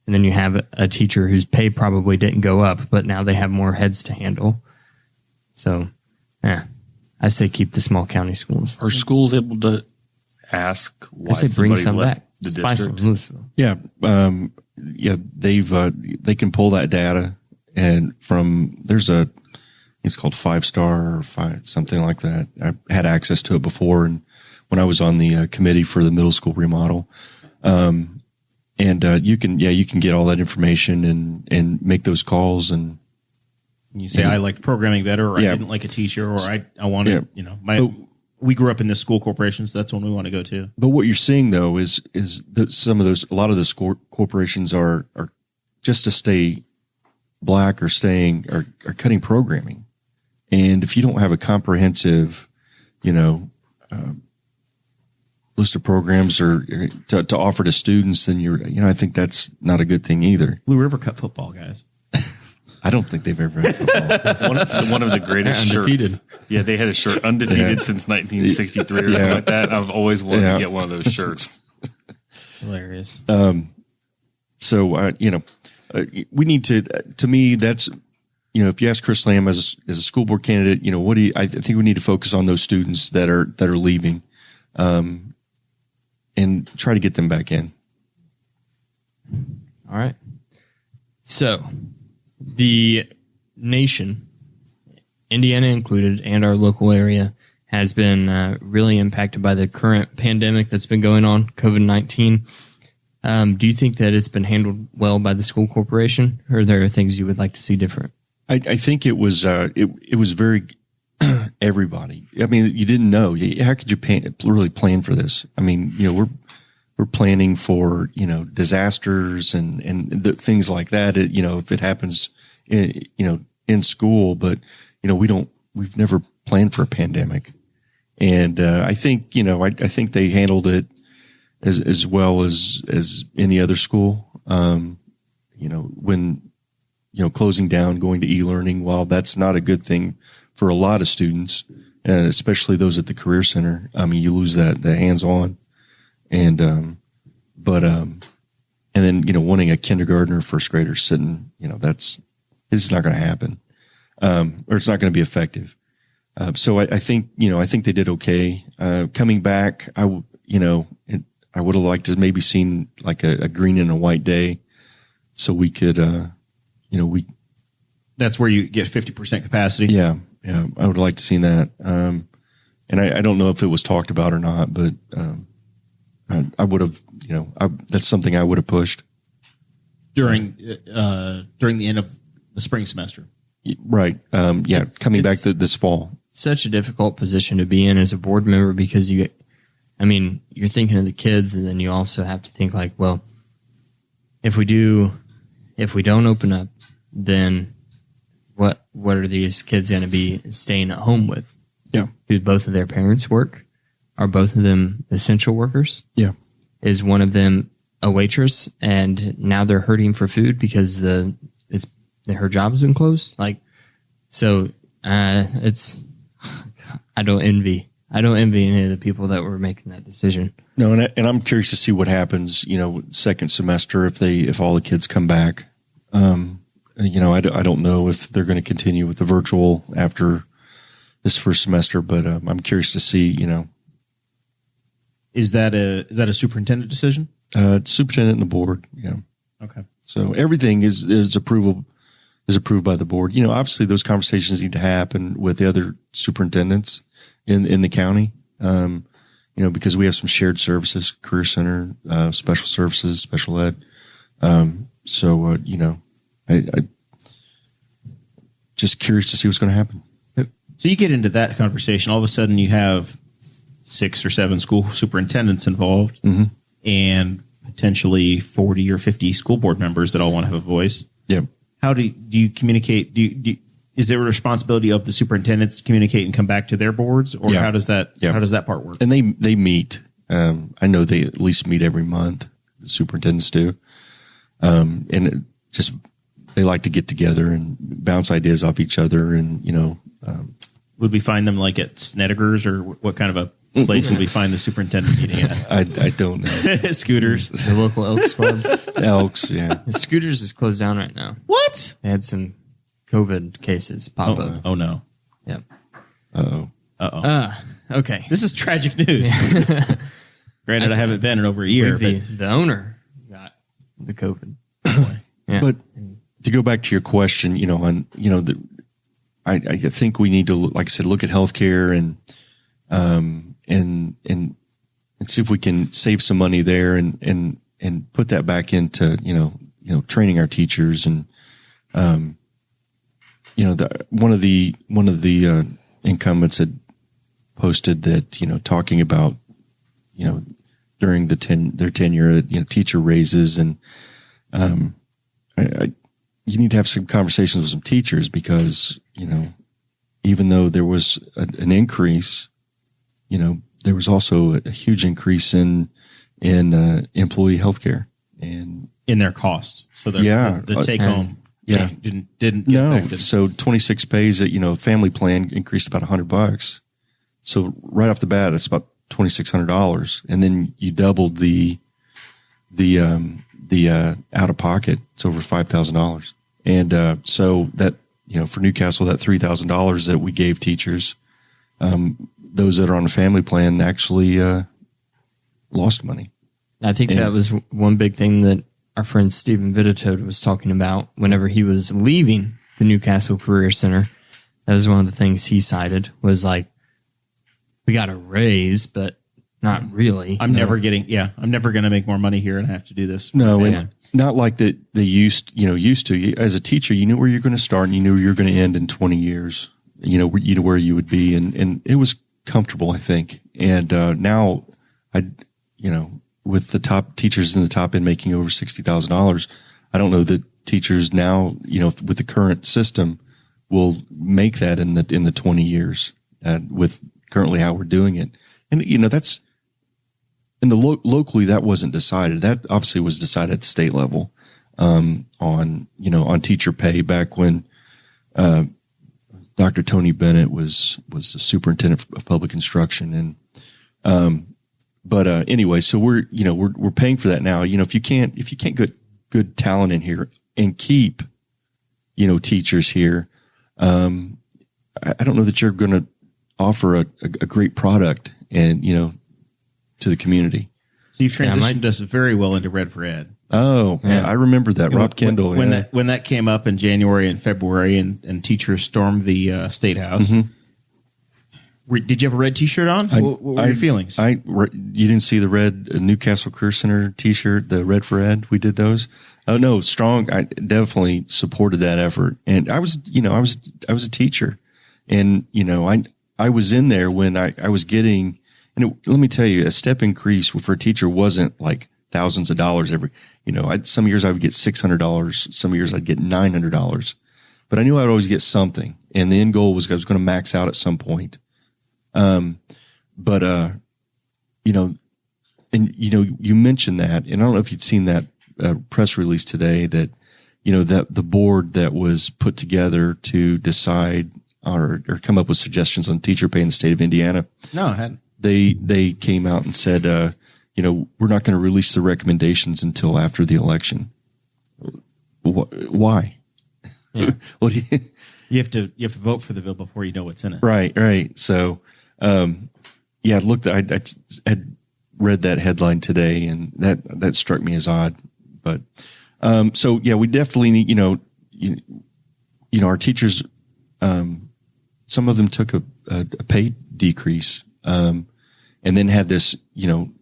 And then you have a teacher whose pay probably didn't go up, but now they have more heads to handle. So, I say keep the small county schools. Are schools able to ask why bring some left back. the Spice district? them, Louisville. Yeah. They can pull that data, and it's called 5-star or something like that. I had access to it before, and when I was on the committee for the middle school remodel, you can get all that information and make those calls. And you say, I liked programming better, or I didn't like a teacher, or I wanted, we grew up in this school corporation, so that's one we want to go to. But what you're seeing though is that a lot of those corporations are just to stay black or are cutting programming. And if you don't have a comprehensive, list of programs or to offer to students, then I think that's not a good thing either. Blue River cut football, guys. I don't think they've ever had football. one of the greatest Undefeated. shirts. Yeah, they had a shirt undefeated since 1963 or something like that. I've always wanted to get one of those shirts. It's hilarious. So, we need to me, that's, if you ask Chris Lamb as a school board candidate, I think we need to focus on those students that are leaving, and try to get them back in. All right. So the nation, Indiana included, and our local area has been really impacted by the current pandemic that's been going on, COVID-19. Do you think that it's been handled well by the school corporation, or are there things you would like to see different? I think it was very everybody. I mean, you didn't know. How could you really plan for this? I mean, we're planning for, disasters and things like that. If it happens, in school, but, we've never planned for a pandemic. And, I think, I think they handled it as well as any other school. When, closing down, going to e-learning, while that's not a good thing for a lot of students, and especially those at the Career Center. I mean, you lose the hands-on, and then, wanting a kindergartner or first grader sitting, this is not going to happen, or it's not going to be effective. So I think they did okay. Coming back, I would have liked to maybe seen like a green and a white day, so we could, That's where you get 50% capacity. Yeah. I would like to see that. And I don't know if it was talked about or not, but, I would have, that's something I would have pushed during the end of the spring semester. Right. Coming back to this fall. Such a difficult position to be in as a board member, because you're thinking of the kids, and then you also have to think like, well, if we don't open up, then what are these kids going to be staying at home with? Yeah. Do both of their parents work? Are both of them essential workers? Yeah. Is one of them a waitress, and now they're hurting for food because her job has been closed? I don't envy any of the people that were making that decision. No, and I'm curious to see what happens, second semester, if all the kids come back. I don't know if they're going to continue with the virtual after this first semester, but I'm curious to see, Is that a superintendent decision? Superintendent and the board. Yeah. Okay. So everything is approved by the board. Obviously those conversations need to happen with the other superintendents in the county. Because we have some shared services, Career Center, special services, special ed. I just curious to see what's going to happen. So you get into that conversation, all of a sudden you have 6 or 7 school superintendents involved, and potentially 40 or 50 school board members that all want to have a voice. Yeah. How do you communicate? Is there a responsibility of the superintendents to communicate and come back to their boards, or how does that part work? And they meet. I know they at least meet every month. The superintendents do, and they like to get together and bounce ideas off each other. And would we find them like at Snedeker's, or what kind of a place would we find the superintendent meeting at? I don't know. Scooters, The local Elks Club. Elks, yeah. Scooters is closed down right now. What? They had some COVID cases pop up. Oh no. Yep. Uh-oh. Okay. This is tragic news. Granted, I haven't been in over a year. The owner got the COVID. Yeah. But to go back to your question, I think we need to, like I said, look at healthcare and see if we can save some money there and put that back into, training our teachers. And, one of the incumbents had posted that, talking about, during their tenure, teacher raises, and you need to have some conversations with some teachers because, even though there was an increase, there was also a huge increase in employee healthcare and in their cost. So the take home didn't get affected. So 26 pays that, family plan increased about $100. So right off the bat, that's about $2,600. And then you doubled the out of pocket. It's over $5,000. And, so that, for Newcastle, that $3,000 that we gave teachers, those that are on a family plan actually, lost money. I think that was one big thing that our friend Stephen Vitatoda was talking about whenever he was leaving the Newcastle Career Center. That was one of the things he cited was like, we got a raise, but not really. I'm never going to make more money here and I have to do this. No, and not like that they used to. As a teacher, you knew where you're going to start and you knew where you're going to end in 20 years. You know where you would be, and it was comfortable, I think. And now, with the top teachers in the top end making over $60,000, I don't know that teachers now, with the current system, will make that in the 20 years with currently how we're doing it. And that's in the locally that wasn't decided. That obviously was decided at the state level on teacher pay back when Dr. Tony Bennett was the superintendent of public instruction. And but anyway, so we're paying for that now. If you can't get good talent in here and keep teachers here, I don't know that you're going to offer a great product and to the community. So you've transitioned us very well into Red for Ed. Oh, yeah. I remember that. Rob Kendall. When that came up in January and February and teachers stormed the State House, did you have a red T-shirt on? What were your feelings? You didn't see the red Newcastle Career Center T-shirt, the Red for Ed? We did those. Oh no, strong. I definitely supported that effort. And I was a teacher, and I was in there when I was getting, and let me tell you, a step increase for a teacher wasn't like thousands of dollars every, some years I would get $600. Some years I'd get $900, but I knew I'd always get something. And the end goal was I was going to max out at some point. And you mentioned that, and I don't know if you'd seen that press release today that, that the board that was put together to decide or come up with suggestions on teacher pay in the state of Indiana. No, I hadn't. They came out and said, we're not going to release the recommendations until after the election. Why? Yeah. What do you have to vote for the bill before you know what's in it. Right. So, look, I had read that headline today, and that struck me as odd. But we definitely need, our teachers. Some of them took a pay decrease, and then had this,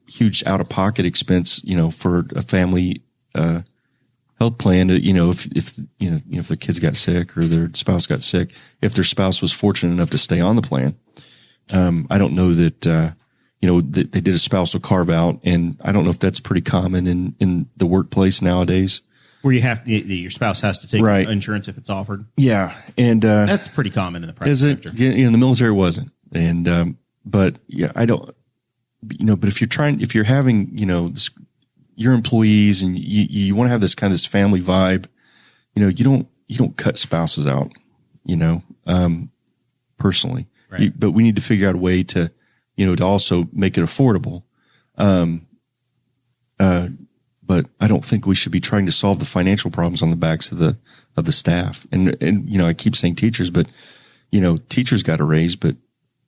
huge out of pocket expense, for a family, health plan to, if their kids got sick or their spouse got sick, if their spouse was fortunate enough to stay on the plan. I don't know that, they did a spousal carve out, and I don't know if that's pretty common in the workplace nowadays. Where your spouse has to take insurance if it's offered. Yeah. And, that's pretty common in the private sector. In the military it wasn't. And, but yeah, I don't, but if you're having, your employees and you want to have this kind of this family vibe, you don't cut spouses out, personally, right. But we need to figure out a way to, to also make it affordable. But I don't think we should be trying to solve the financial problems on the backs of the staff. And I keep saying teachers, but teachers got a raise, but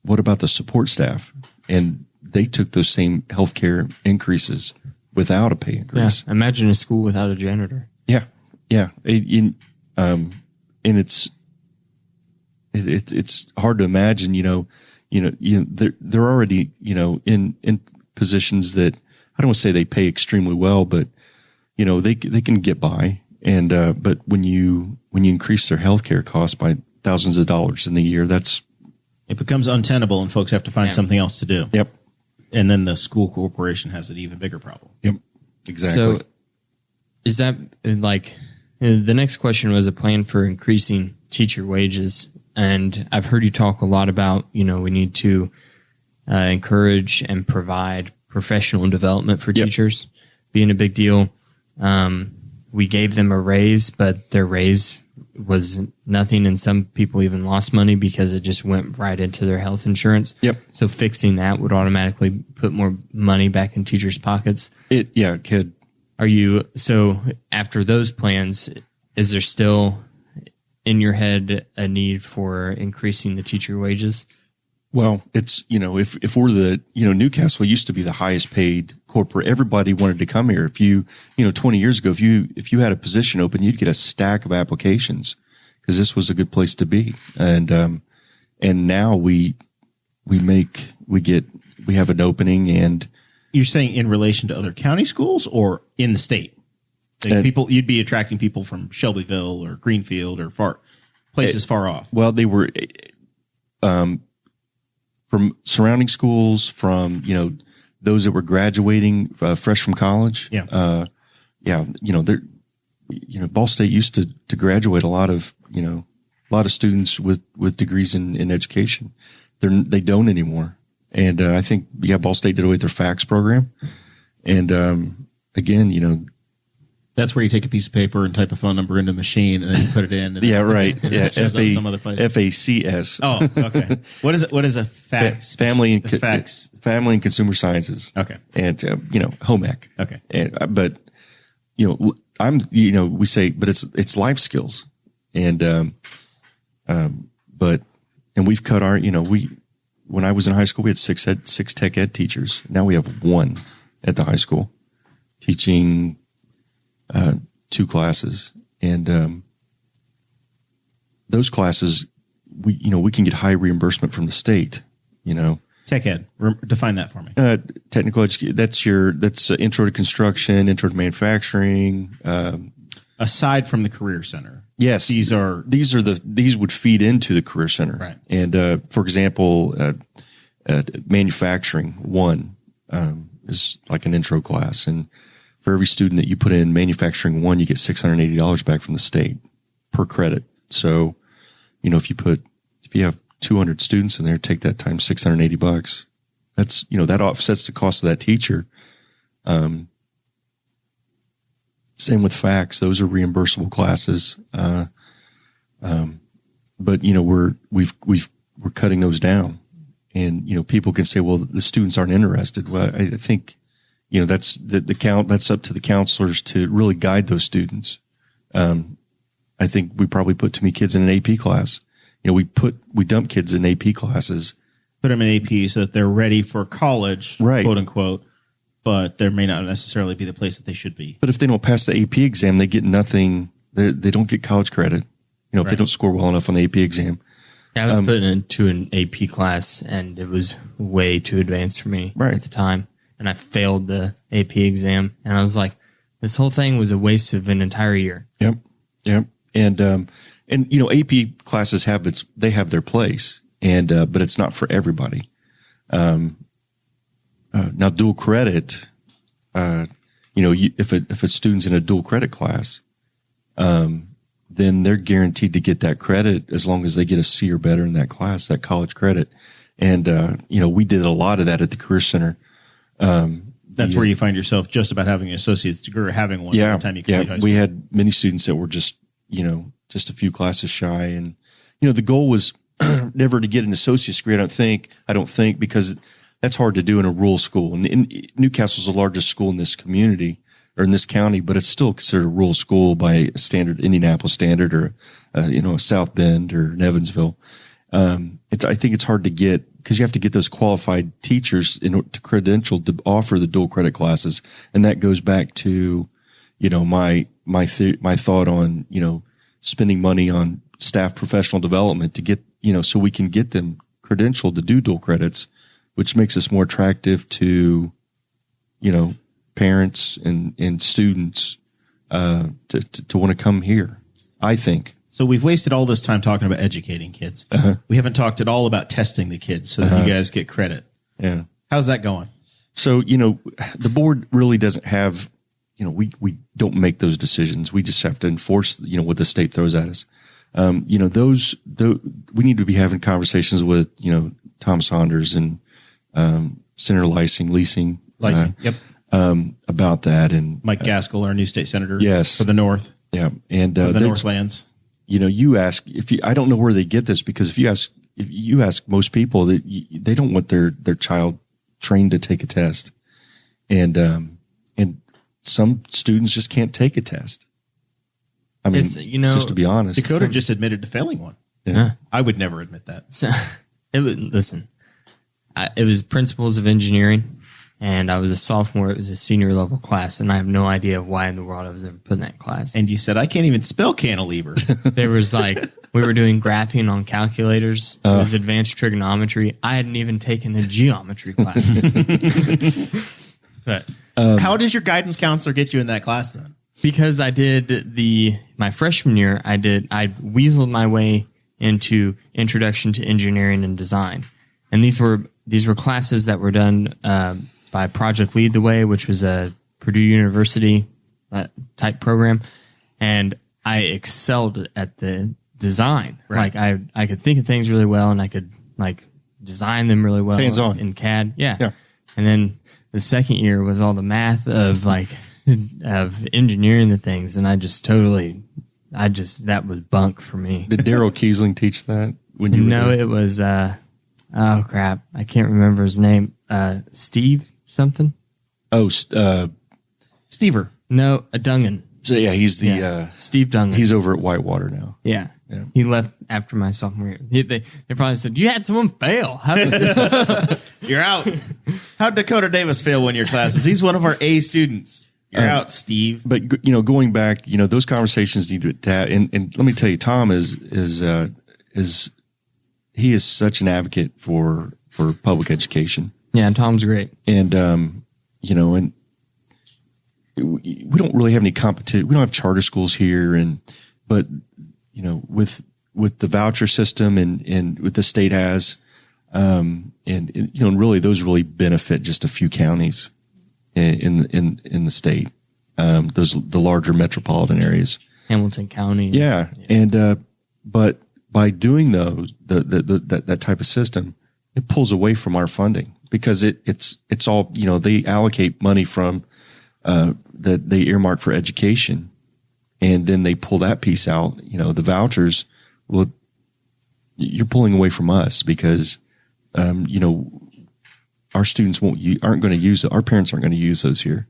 what about the support staff? And they took those same healthcare increases without a pay increase. Yeah, imagine a school without a janitor. Yeah. And it's hard to imagine. They're already in positions that I don't want to say they pay extremely well, but they can get by. And but when you increase their healthcare costs by thousands of dollars in a year, that's It becomes untenable and folks have to find something else to do. Yep. And then the school corporation has an even bigger problem. Yep. Exactly. So is that like the next question was a plan for increasing teacher wages. And I've heard you talk a lot about, we need to encourage and provide professional development for teachers being a big deal. We gave them a raise, but their raise was nothing. And some people even lost money because it just went right into their health insurance. Yep. So fixing that would automatically put more money back in teachers' pockets. It could. So after those plans, is there still in your head a need for increasing the teacher wages? Well, it's, if we're Newcastle used to be the highest paid corporate. Everybody wanted to come here. If 20 years ago, if you had a position open, you'd get a stack of applications because this was a good place to be. And now we have an opening. And you're saying in relation to other county schools or in the state? Like you'd be attracting people from Shelbyville or Greenfield or places far off. Well, they were, from surrounding schools, from those that were graduating fresh from college. Yeah. Ball State used to graduate a lot of students with degrees in education. They don't anymore. And I think Ball State did away with their fax program. And again, that's where you take a piece of paper and type a phone number into a machine and then you put it in. And right. And it shows up some other place. FACS. Oh, okay. What is a fax? Family and Consumer Sciences. Okay. And home ec. Okay. But we say, but it's life skills, and we've cut our when I was in high school we had six tech ed teachers. Now we have one at the high school teaching 2 classes, and those classes we can get high reimbursement from the state. Tech ed. Define that for me. Technical education. That's intro to construction, intro to manufacturing. Aside from the career center. Yes, these would feed into the career center. Right. And for example, manufacturing one is like an intro class, and for every student that you put in manufacturing one, you get $680 back from the state per credit. So, if you have 200 students in there, take that times $680. That's, that offsets the cost of that teacher. Same with fax. Those are reimbursable classes. But we're cutting those down, and, people can say, well, the students aren't interested. Well, I think, that's that's up to the counselors to really guide those students. I think we probably put too many kids in an AP class. We dump kids in AP classes, put them in AP so that they're ready for college, right, quote unquote, but there may not necessarily be the place that they should be. But if they don't pass the AP exam, they get nothing. They don't get college credit. If they don't score well enough on the AP exam. I was put into an AP class, and it was way too advanced for me at the time. And I failed the AP exam, and I was like, this whole thing was a waste of an entire year. Yep. And AP classes have their place, and but it's not for everybody. Now dual credit, if a student's in a dual credit class, then they're guaranteed to get that credit as long as they get a C or better in that class, that college credit. And we did a lot of that at the Career Center. That's where you find yourself just about having an associate's degree or having one by the time you complete high school. We had many students that were just a few classes shy. And, the goal was never to get an associate's degree. I don't think because that's hard to do in a rural school. And Newcastle's the largest school in this community or in this county, but it's still considered a rural school by a standard Indianapolis standard or, a South Bend or an Evansville. I think it's hard to get because you have to get those qualified teachers to credential to offer the dual credit classes. And that goes back to, my thought on, spending money on staff professional development to get, so we can get them credentialed to do dual credits, which makes us more attractive to, parents and students, to want to come here, I think. So we've wasted all this time talking about educating kids. We haven't talked at all about testing the kids so that you guys get credit. Yeah. How's that going? So, the board really doesn't have, we don't make those decisions. We just have to enforce, what the state throws at us. We need to be having conversations with, Tom Saunders and, Senator Leasing, Yep. about that. And Mike Gaskell, our new state senator. Yes. For the North. Yeah. And, the Northlands. You ask I don't know where they get this, because if you ask most people, that they don't want their child trained to take a test. And some students just can't take a test. I mean, just to be honest, Dakota just admitted to failing one. Yeah. I would never admit that. So, it was principles of engineering, and I was a sophomore. It was a senior level class, and I have no idea why in the world I was ever put in that class. And you said, I can't even spell cantilever. There was we were doing graphing on calculators. It was advanced trigonometry. I hadn't even taken a geometry class. But how does your guidance counselor get you in that class then? because I did my freshman year, I weaseled my way into Introduction to Engineering and Design. And these were classes that were done by Project Lead the Way, which was a Purdue University type program. And I excelled at the design. Right. Like I could think of things really well, and I could design them really well Hands-on. in CAD. Yeah. And then the second year was all the math of of engineering the things, and that was bunk for me. Did Daryl Kiesling teach that when you were No, there? it was oh crap, I can't remember his name. Steve something. Oh, Stever. No, a Dungan. so yeah, he's the Steve Dungan. he's over at Whitewater now. Yeah. Yeah. He left after my sophomore year. They probably said, "You had someone fail. How did you do this?" You're out. How'd Dakota Davis fail one of your classes? He's one of our A students. You're out, Steve. But going back, those conversations need to have, and let me tell you, Tom is he is such an advocate for public education. Yeah, Tom's great. And and we don't really have any competition. We don't have charter schools here, but with the voucher system and what the state has, and really those really benefit just a few counties in the state, the larger metropolitan areas. Hamilton County. Yeah. And but by doing that type of system, it pulls away from our funding because it's all, they allocate money from that they earmark for education, and then they pull that piece out. The vouchers, well, you're pulling away from us because our students aren't going to use it. Our parents aren't going to use those here.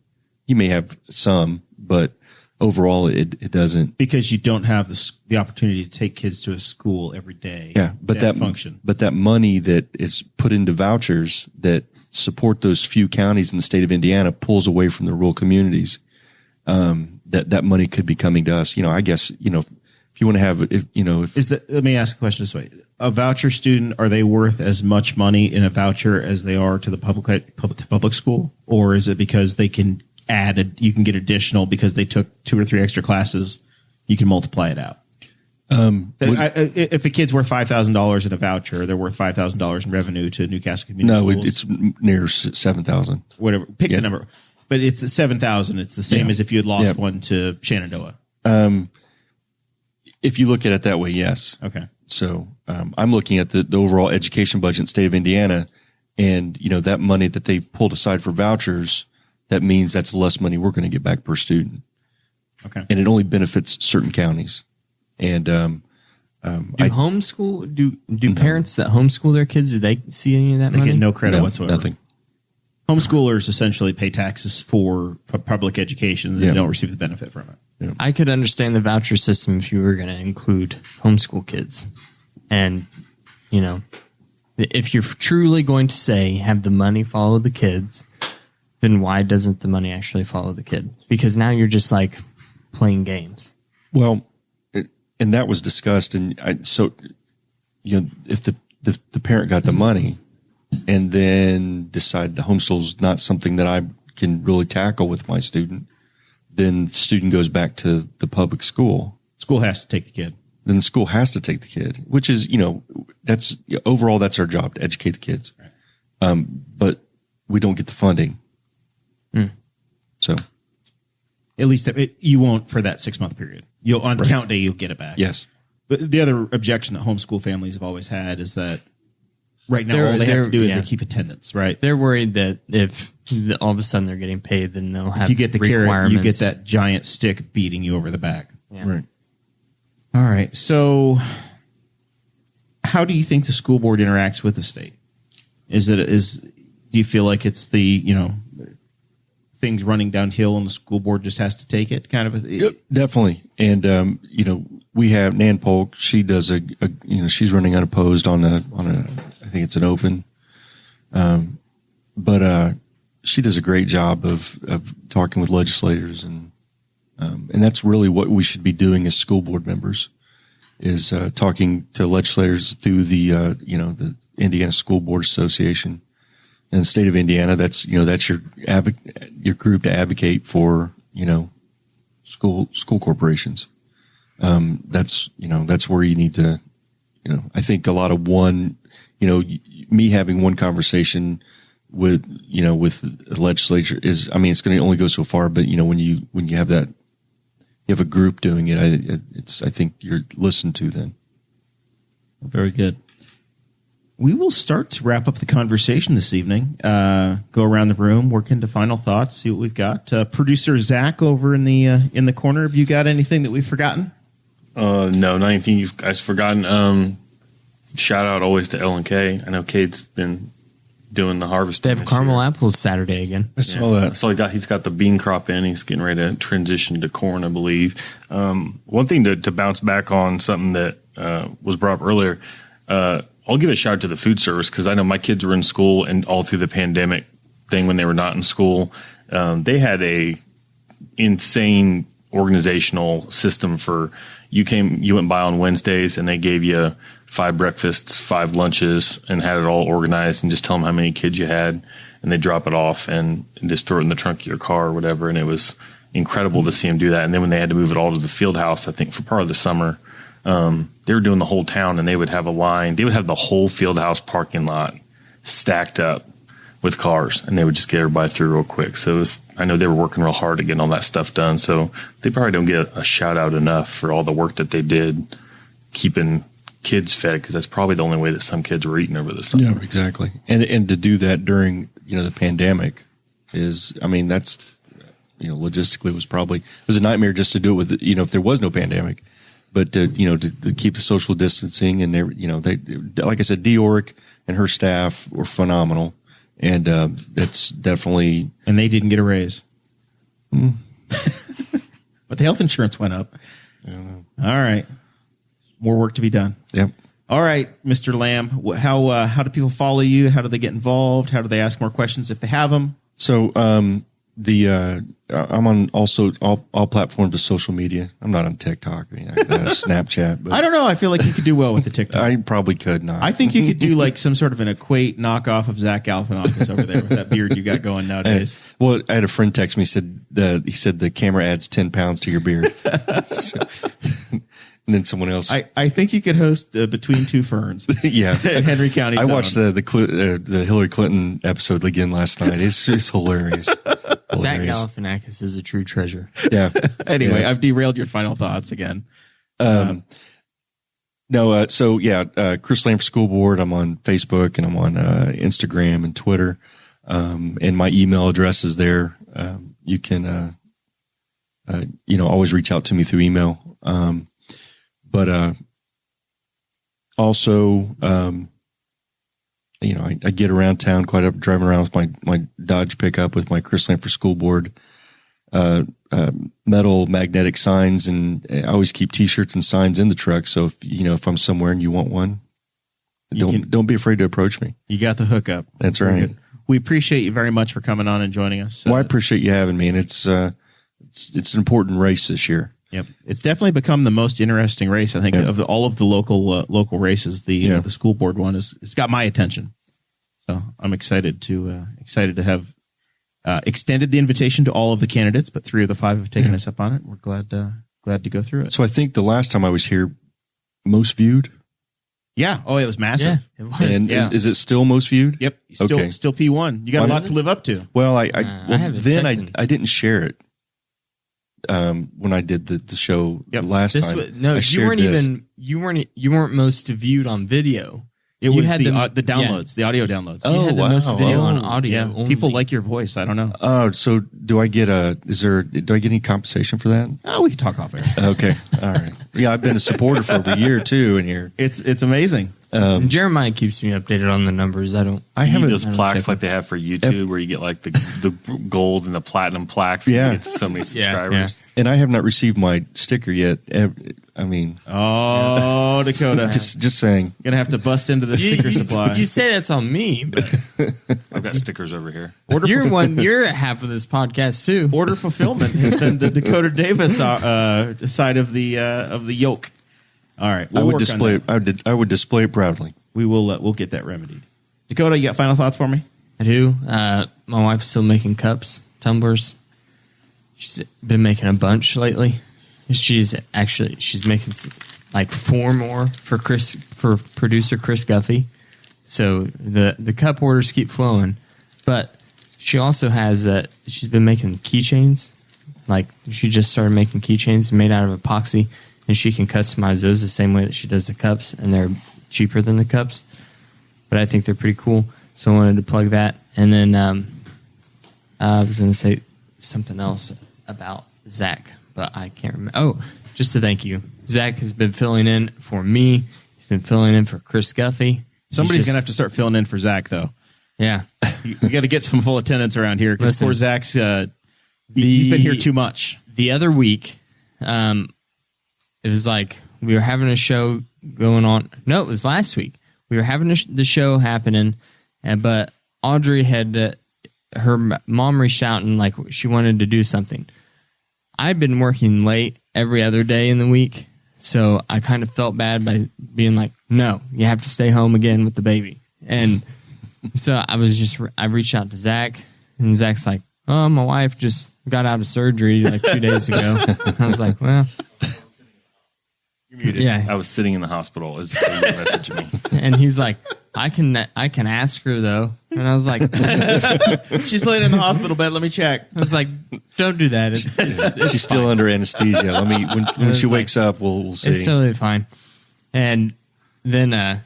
You may have some, but overall it doesn't, because you don't have the opportunity to take kids to a school every day. Yeah. But that function, but that money that is put into vouchers that support those few counties in the state of Indiana pulls away from the rural communities. That money could be coming to us. I guess, if you want to have, let me ask a question this way. A voucher student, are they worth as much money in a voucher as they are to the public school? Or is it because they can you can get additional because they took 2 or 3 extra classes, you can multiply it out? If a kid's worth $5,000 in a voucher, they're worth $5,000 in revenue to Newcastle Community Schools. No, it's near 7,000. Whatever, pick the number. But it's 7,000. It's the same as if you had lost one to Shenandoah. If you look at it that way, yes. Okay. So I'm looking at the overall education budget in the state of Indiana, and that money that they pulled aside for vouchers, that means that's less money we're going to get back per student. Okay. And it only benefits certain counties. And Do parents that homeschool their kids, do they see any of that They money? get no credit whatsoever. Nothing. Homeschoolers essentially pay taxes for public education, and they don't receive the benefit from it. Yeah. I could understand the voucher system if you were going to include homeschool kids. And, if you're truly going to say have the money follow the kids, then why doesn't the money actually follow the kid? Because now you're just playing games. Well, and that was discussed. And if the parent got the money and then decide the homeschool's not something that I can really tackle with my student, then the student goes back to the public school. School has to take the kid. then the school has to take the kid, which is, you know, that's overall, that's our job to educate the kids. But we don't get the funding. So At least you won't for that 6-month period. You'll on count day, you'll get it back. yes. But the other objection that homeschool families have always had is that right now all they have to do is they keep attendance, right? They're worried that if all of a sudden they're getting paid, then they'll have If you get the carrot, requirements. you get that giant stick beating you over the back. Yeah. Right. All right. So how do you think the school board interacts with the state? Do you feel like it's the, you know, things running downhill and the school board just has to take it kind of? Definitely. And, you know, we have Nan Polk. She does you know, she's running unopposed on a, I think it's an open. But she does a great job of talking with legislators and that's really what we should be doing as school board members is, talking to legislators through the, you know, the Indiana School Board Association in the state of Indiana. That's, you know, that's your group to advocate for, you know, school corporations. That's, you know, that's where you need to, you know, I think a lot of you know, me having one conversation with, you know, with the legislature is, I mean, it's going to only go so far, but you know, when you have that, you have a group doing it, I think you're listened to then. Very good. We will start to wrap up the conversation this evening. Go around the room, work into final thoughts, see what we've got. Producer Zach over in the corner. Have you got anything that we've forgotten? No, not anything you guys forgotten. Shout out always to L&K. I know Cade's been doing the harvest. They have caramel apples Saturday again. I saw that. So he's got the bean crop in. He's getting ready to transition to corn, I believe. One thing to bounce back on something that was brought up earlier. I'll give a shout out to the food service because I know my kids were in school and all through the pandemic thing when they were not in school, they had a insane organizational system for you went by on Wednesdays and they gave you 5 breakfasts, 5 lunches and had it all organized and just tell them how many kids you had and they drop it off and just throw it in the trunk of your car or whatever. And it was incredible to see them do that. And then when they had to move it all to the field house, I think for part of the summer, they were doing the whole town and they would have a line. They would have the whole field house parking lot stacked up with cars and they would just get everybody through real quick. So I know they were working real hard at getting all that stuff done. So they probably don't get a shout out enough for all the work that they did keeping kids fed because that's probably the only way that some kids were eating over the summer. Yeah, exactly. And to do that during, you know, the pandemic is, I mean, that's, you know, logistically it was a nightmare just to do it with, you know, if there was no pandemic. But to keep the social distancing and they, like I said, Deoric and her staff were phenomenal, and that's definitely. And they didn't get a raise, but the health insurance went up. All right, more work to be done. Yep. All right, Mr. Lamb, how do people follow you? How do they get involved? How do they ask more questions if they have them? So I'm on also all platforms of social media. I'm not on TikTok or anything like that, or Snapchat. But I don't know. I feel like you could do well with the TikTok. I probably could not. I think you could do like some sort of an equate knockoff of Zach Galifianakis over there with that beard you got going nowadays. Well, I had a friend text me, he said the camera adds 10 pounds to your beard. And then someone else. I think you could host Between Two Ferns. Yeah. Henry County. I watched the Hillary Clinton episode again last night. It's just hilarious. Zach Galifianakis is a true treasure. Yeah. Anyway, I've derailed your final thoughts again. So Chris Lamb for School Board. I'm on Facebook and I'm on Instagram and Twitter. And my email address is there. You can, always reach out to me through email. But also, I get around town quite up, driving around with my Dodge pickup with my Chris Lamb for School Board, metal magnetic signs, and I always keep T-shirts and signs in the truck. So if I'm somewhere and you want one, don't be afraid to approach me. You got the hookup. That's right. Good. We appreciate you very much for coming on and joining us. Well, I appreciate you having me, and it's an important race this year. Yep, it's definitely become the most interesting race. I think of all of the local races, the school board one it's got my attention. So I'm excited to have extended the invitation to all of the candidates, but 3 of the 5 have taken us up on it. We're glad to go through it. So I think the last time I was here, most viewed? Yeah. Oh, it was massive. Yeah, it was. And Yeah. is it still most viewed? Yep. Still P1. You got a lot to live up to. Well, I haven't then checked I didn't share it when I did the show last This time. was, no, I you shared weren't this. even you weren't most viewed on video. It You was had the the- downloads, the audio downloads. You Oh, had the most wow. video on Oh, audio. Yeah. only. People like your voice. I don't know. Oh, so do I get any compensation for that? Oh, we can talk off air. Okay. All right. Yeah, I've been a supporter for over a year too in here. It's amazing. And Jeremiah keeps me updated on the numbers. I You haven't need those I don't plaques check like they have for YouTube, where you get like the gold and the platinum plaques. Yeah. You get so many Yeah, subscribers. and I have not received my sticker yet. I mean, Oh, Dakota. just saying. Gonna have to bust into the sticker supply. You say that's on me, but I've got stickers over here. you're half of this podcast too. Order fulfillment has been the Dakota Davis side of the yoke. All right, I we'll would work on display. that. I would display it proudly. We will. We'll get that remedied. Dakota, you got final thoughts for me? I do. My wife's still making cups, tumblers. She's been making a bunch lately. She's making like 4 more for producer Chris Guffey. So the cup orders keep flowing, but she also has she's been making keychains. Like she just started making keychains made out of epoxy, and she can customize those the same way that she does the cups, and they're cheaper than the cups. But I think they're pretty cool, so I wanted to plug that. And then I was going to say something else about Zach, but I can't remember. Oh, just to thank you. Zach has been filling in for me. He's been filling in for Chris Guffey. Somebody's gonna have to start filling in for Zach, though. Yeah. You got to get some full attendance around here because Listen, poor Zach's he's been here too much. The other week, it was like we were having a show going on. No, it was last week. We were having the show happening, but Audrey had her mom reached out and like she wanted to do something. I've been working late every other day in the week, so I kind of felt bad by being like, "No, you have to stay home again with the baby." And so I reached out to Zach, and Zach's like, "Oh, my wife just got out of surgery like 2 days ago." I was like, "Well." Yeah, I was sitting in the hospital. Is what you messaged me. and he's like, I can ask her though, and I was like, She's laying in the hospital bed. Let me check. I was like, don't do that. It's She's still under anesthesia. Let me when she wakes up, we'll see. It's totally fine. And then I'm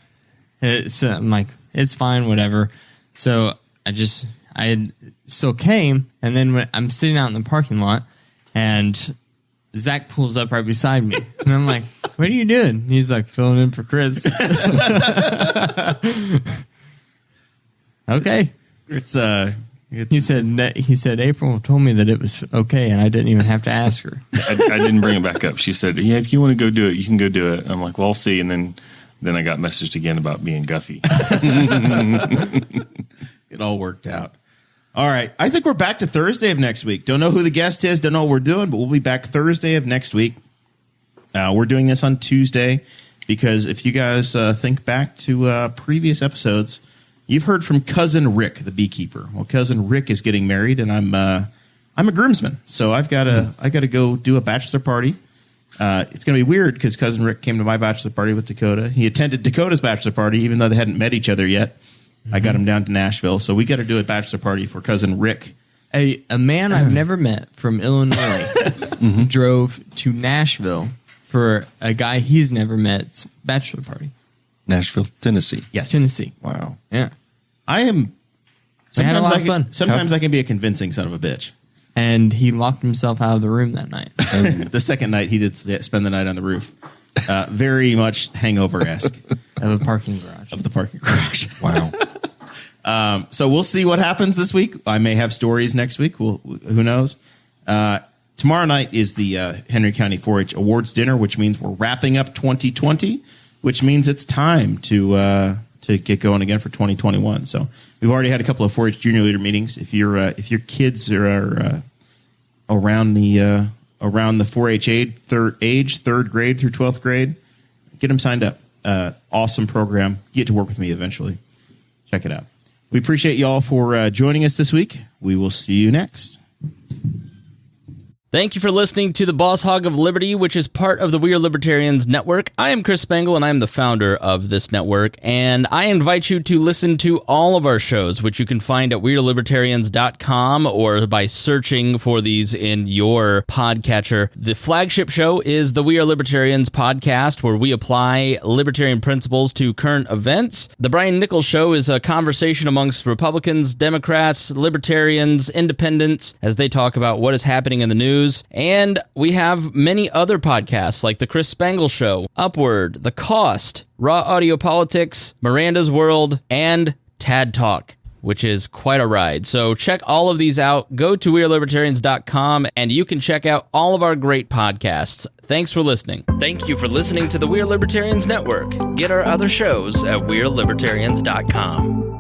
like, it's fine, whatever. So I still came, and then when I'm sitting out in the parking lot, and Zach pulls up right beside me, and I'm like, "What are you doing?" And he's like, "Filling in for Chris." Okay. He said April told me that it was okay, and I didn't even have to ask her. I didn't bring it back up. She said, "Yeah, if you want to go do it, you can go do it." I'm like, "Well, I'll see." And then I got messaged again about being Guffey. It all worked out. All right. I think we're back to Thursday of next week. Don't know who the guest is. Don't know what we're doing, but we'll be back Thursday of next week. We're doing this on Tuesday because if you guys think back to previous episodes, you've heard from Cousin Rick, the beekeeper. Well, Cousin Rick is getting married, and I'm a groomsman, so I got to go do a bachelor party. It's going to be weird because Cousin Rick came to my bachelor party with Dakota. He attended Dakota's bachelor party, even though they hadn't met each other yet. I got him down to Nashville, so we got to do a bachelor party for Cousin Rick. A man I've never met from Illinois drove to Nashville for a guy he's never met's bachelor party. Nashville, Tennessee. Yes. Tennessee. Wow. Yeah. I am. We had a lot of fun. Sometimes I can be a convincing son of a bitch. And he locked himself out of the room that night. The second night, he did spend the night on the roof. Very much hangover-esque. Of a parking garage. Of the parking garage. Wow. So we'll see what happens this week. I may have stories next week. Who knows? Tomorrow night is the Henry County 4-H Awards dinner, which means we're wrapping up 2020, which means it's time to get going again for 2021. So we've already had a couple of 4-H junior leader meetings. If your kids are around the 4-H age, third grade through 12th grade, get them signed up. Awesome program. You get to work with me eventually. Check it out. We appreciate you all for joining us this week. We will see you next. Thank you for listening to the Boss Hog of Liberty, which is part of the We Are Libertarians Network. I am Chris Spangle, and I am the founder of this network, and I invite you to listen to all of our shows, which you can find at wearelibertarians.com or by searching for these in your podcatcher. The flagship show is the We Are Libertarians podcast, where we apply libertarian principles to current events. The Brian Nichols Show is a conversation amongst Republicans, Democrats, Libertarians, Independents, as they talk about what is happening in the news. And we have many other podcasts like The Chris Spangle Show, Upward, The Cost, Raw Audio Politics, Miranda's World, and Tad Talk, which is quite a ride. So check all of these out. Go to wearelibertarians.com and you can check out all of our great podcasts. Thanks for listening. Thank you for listening to the We Are Libertarians Network. Get our other shows at wearelibertarians.com.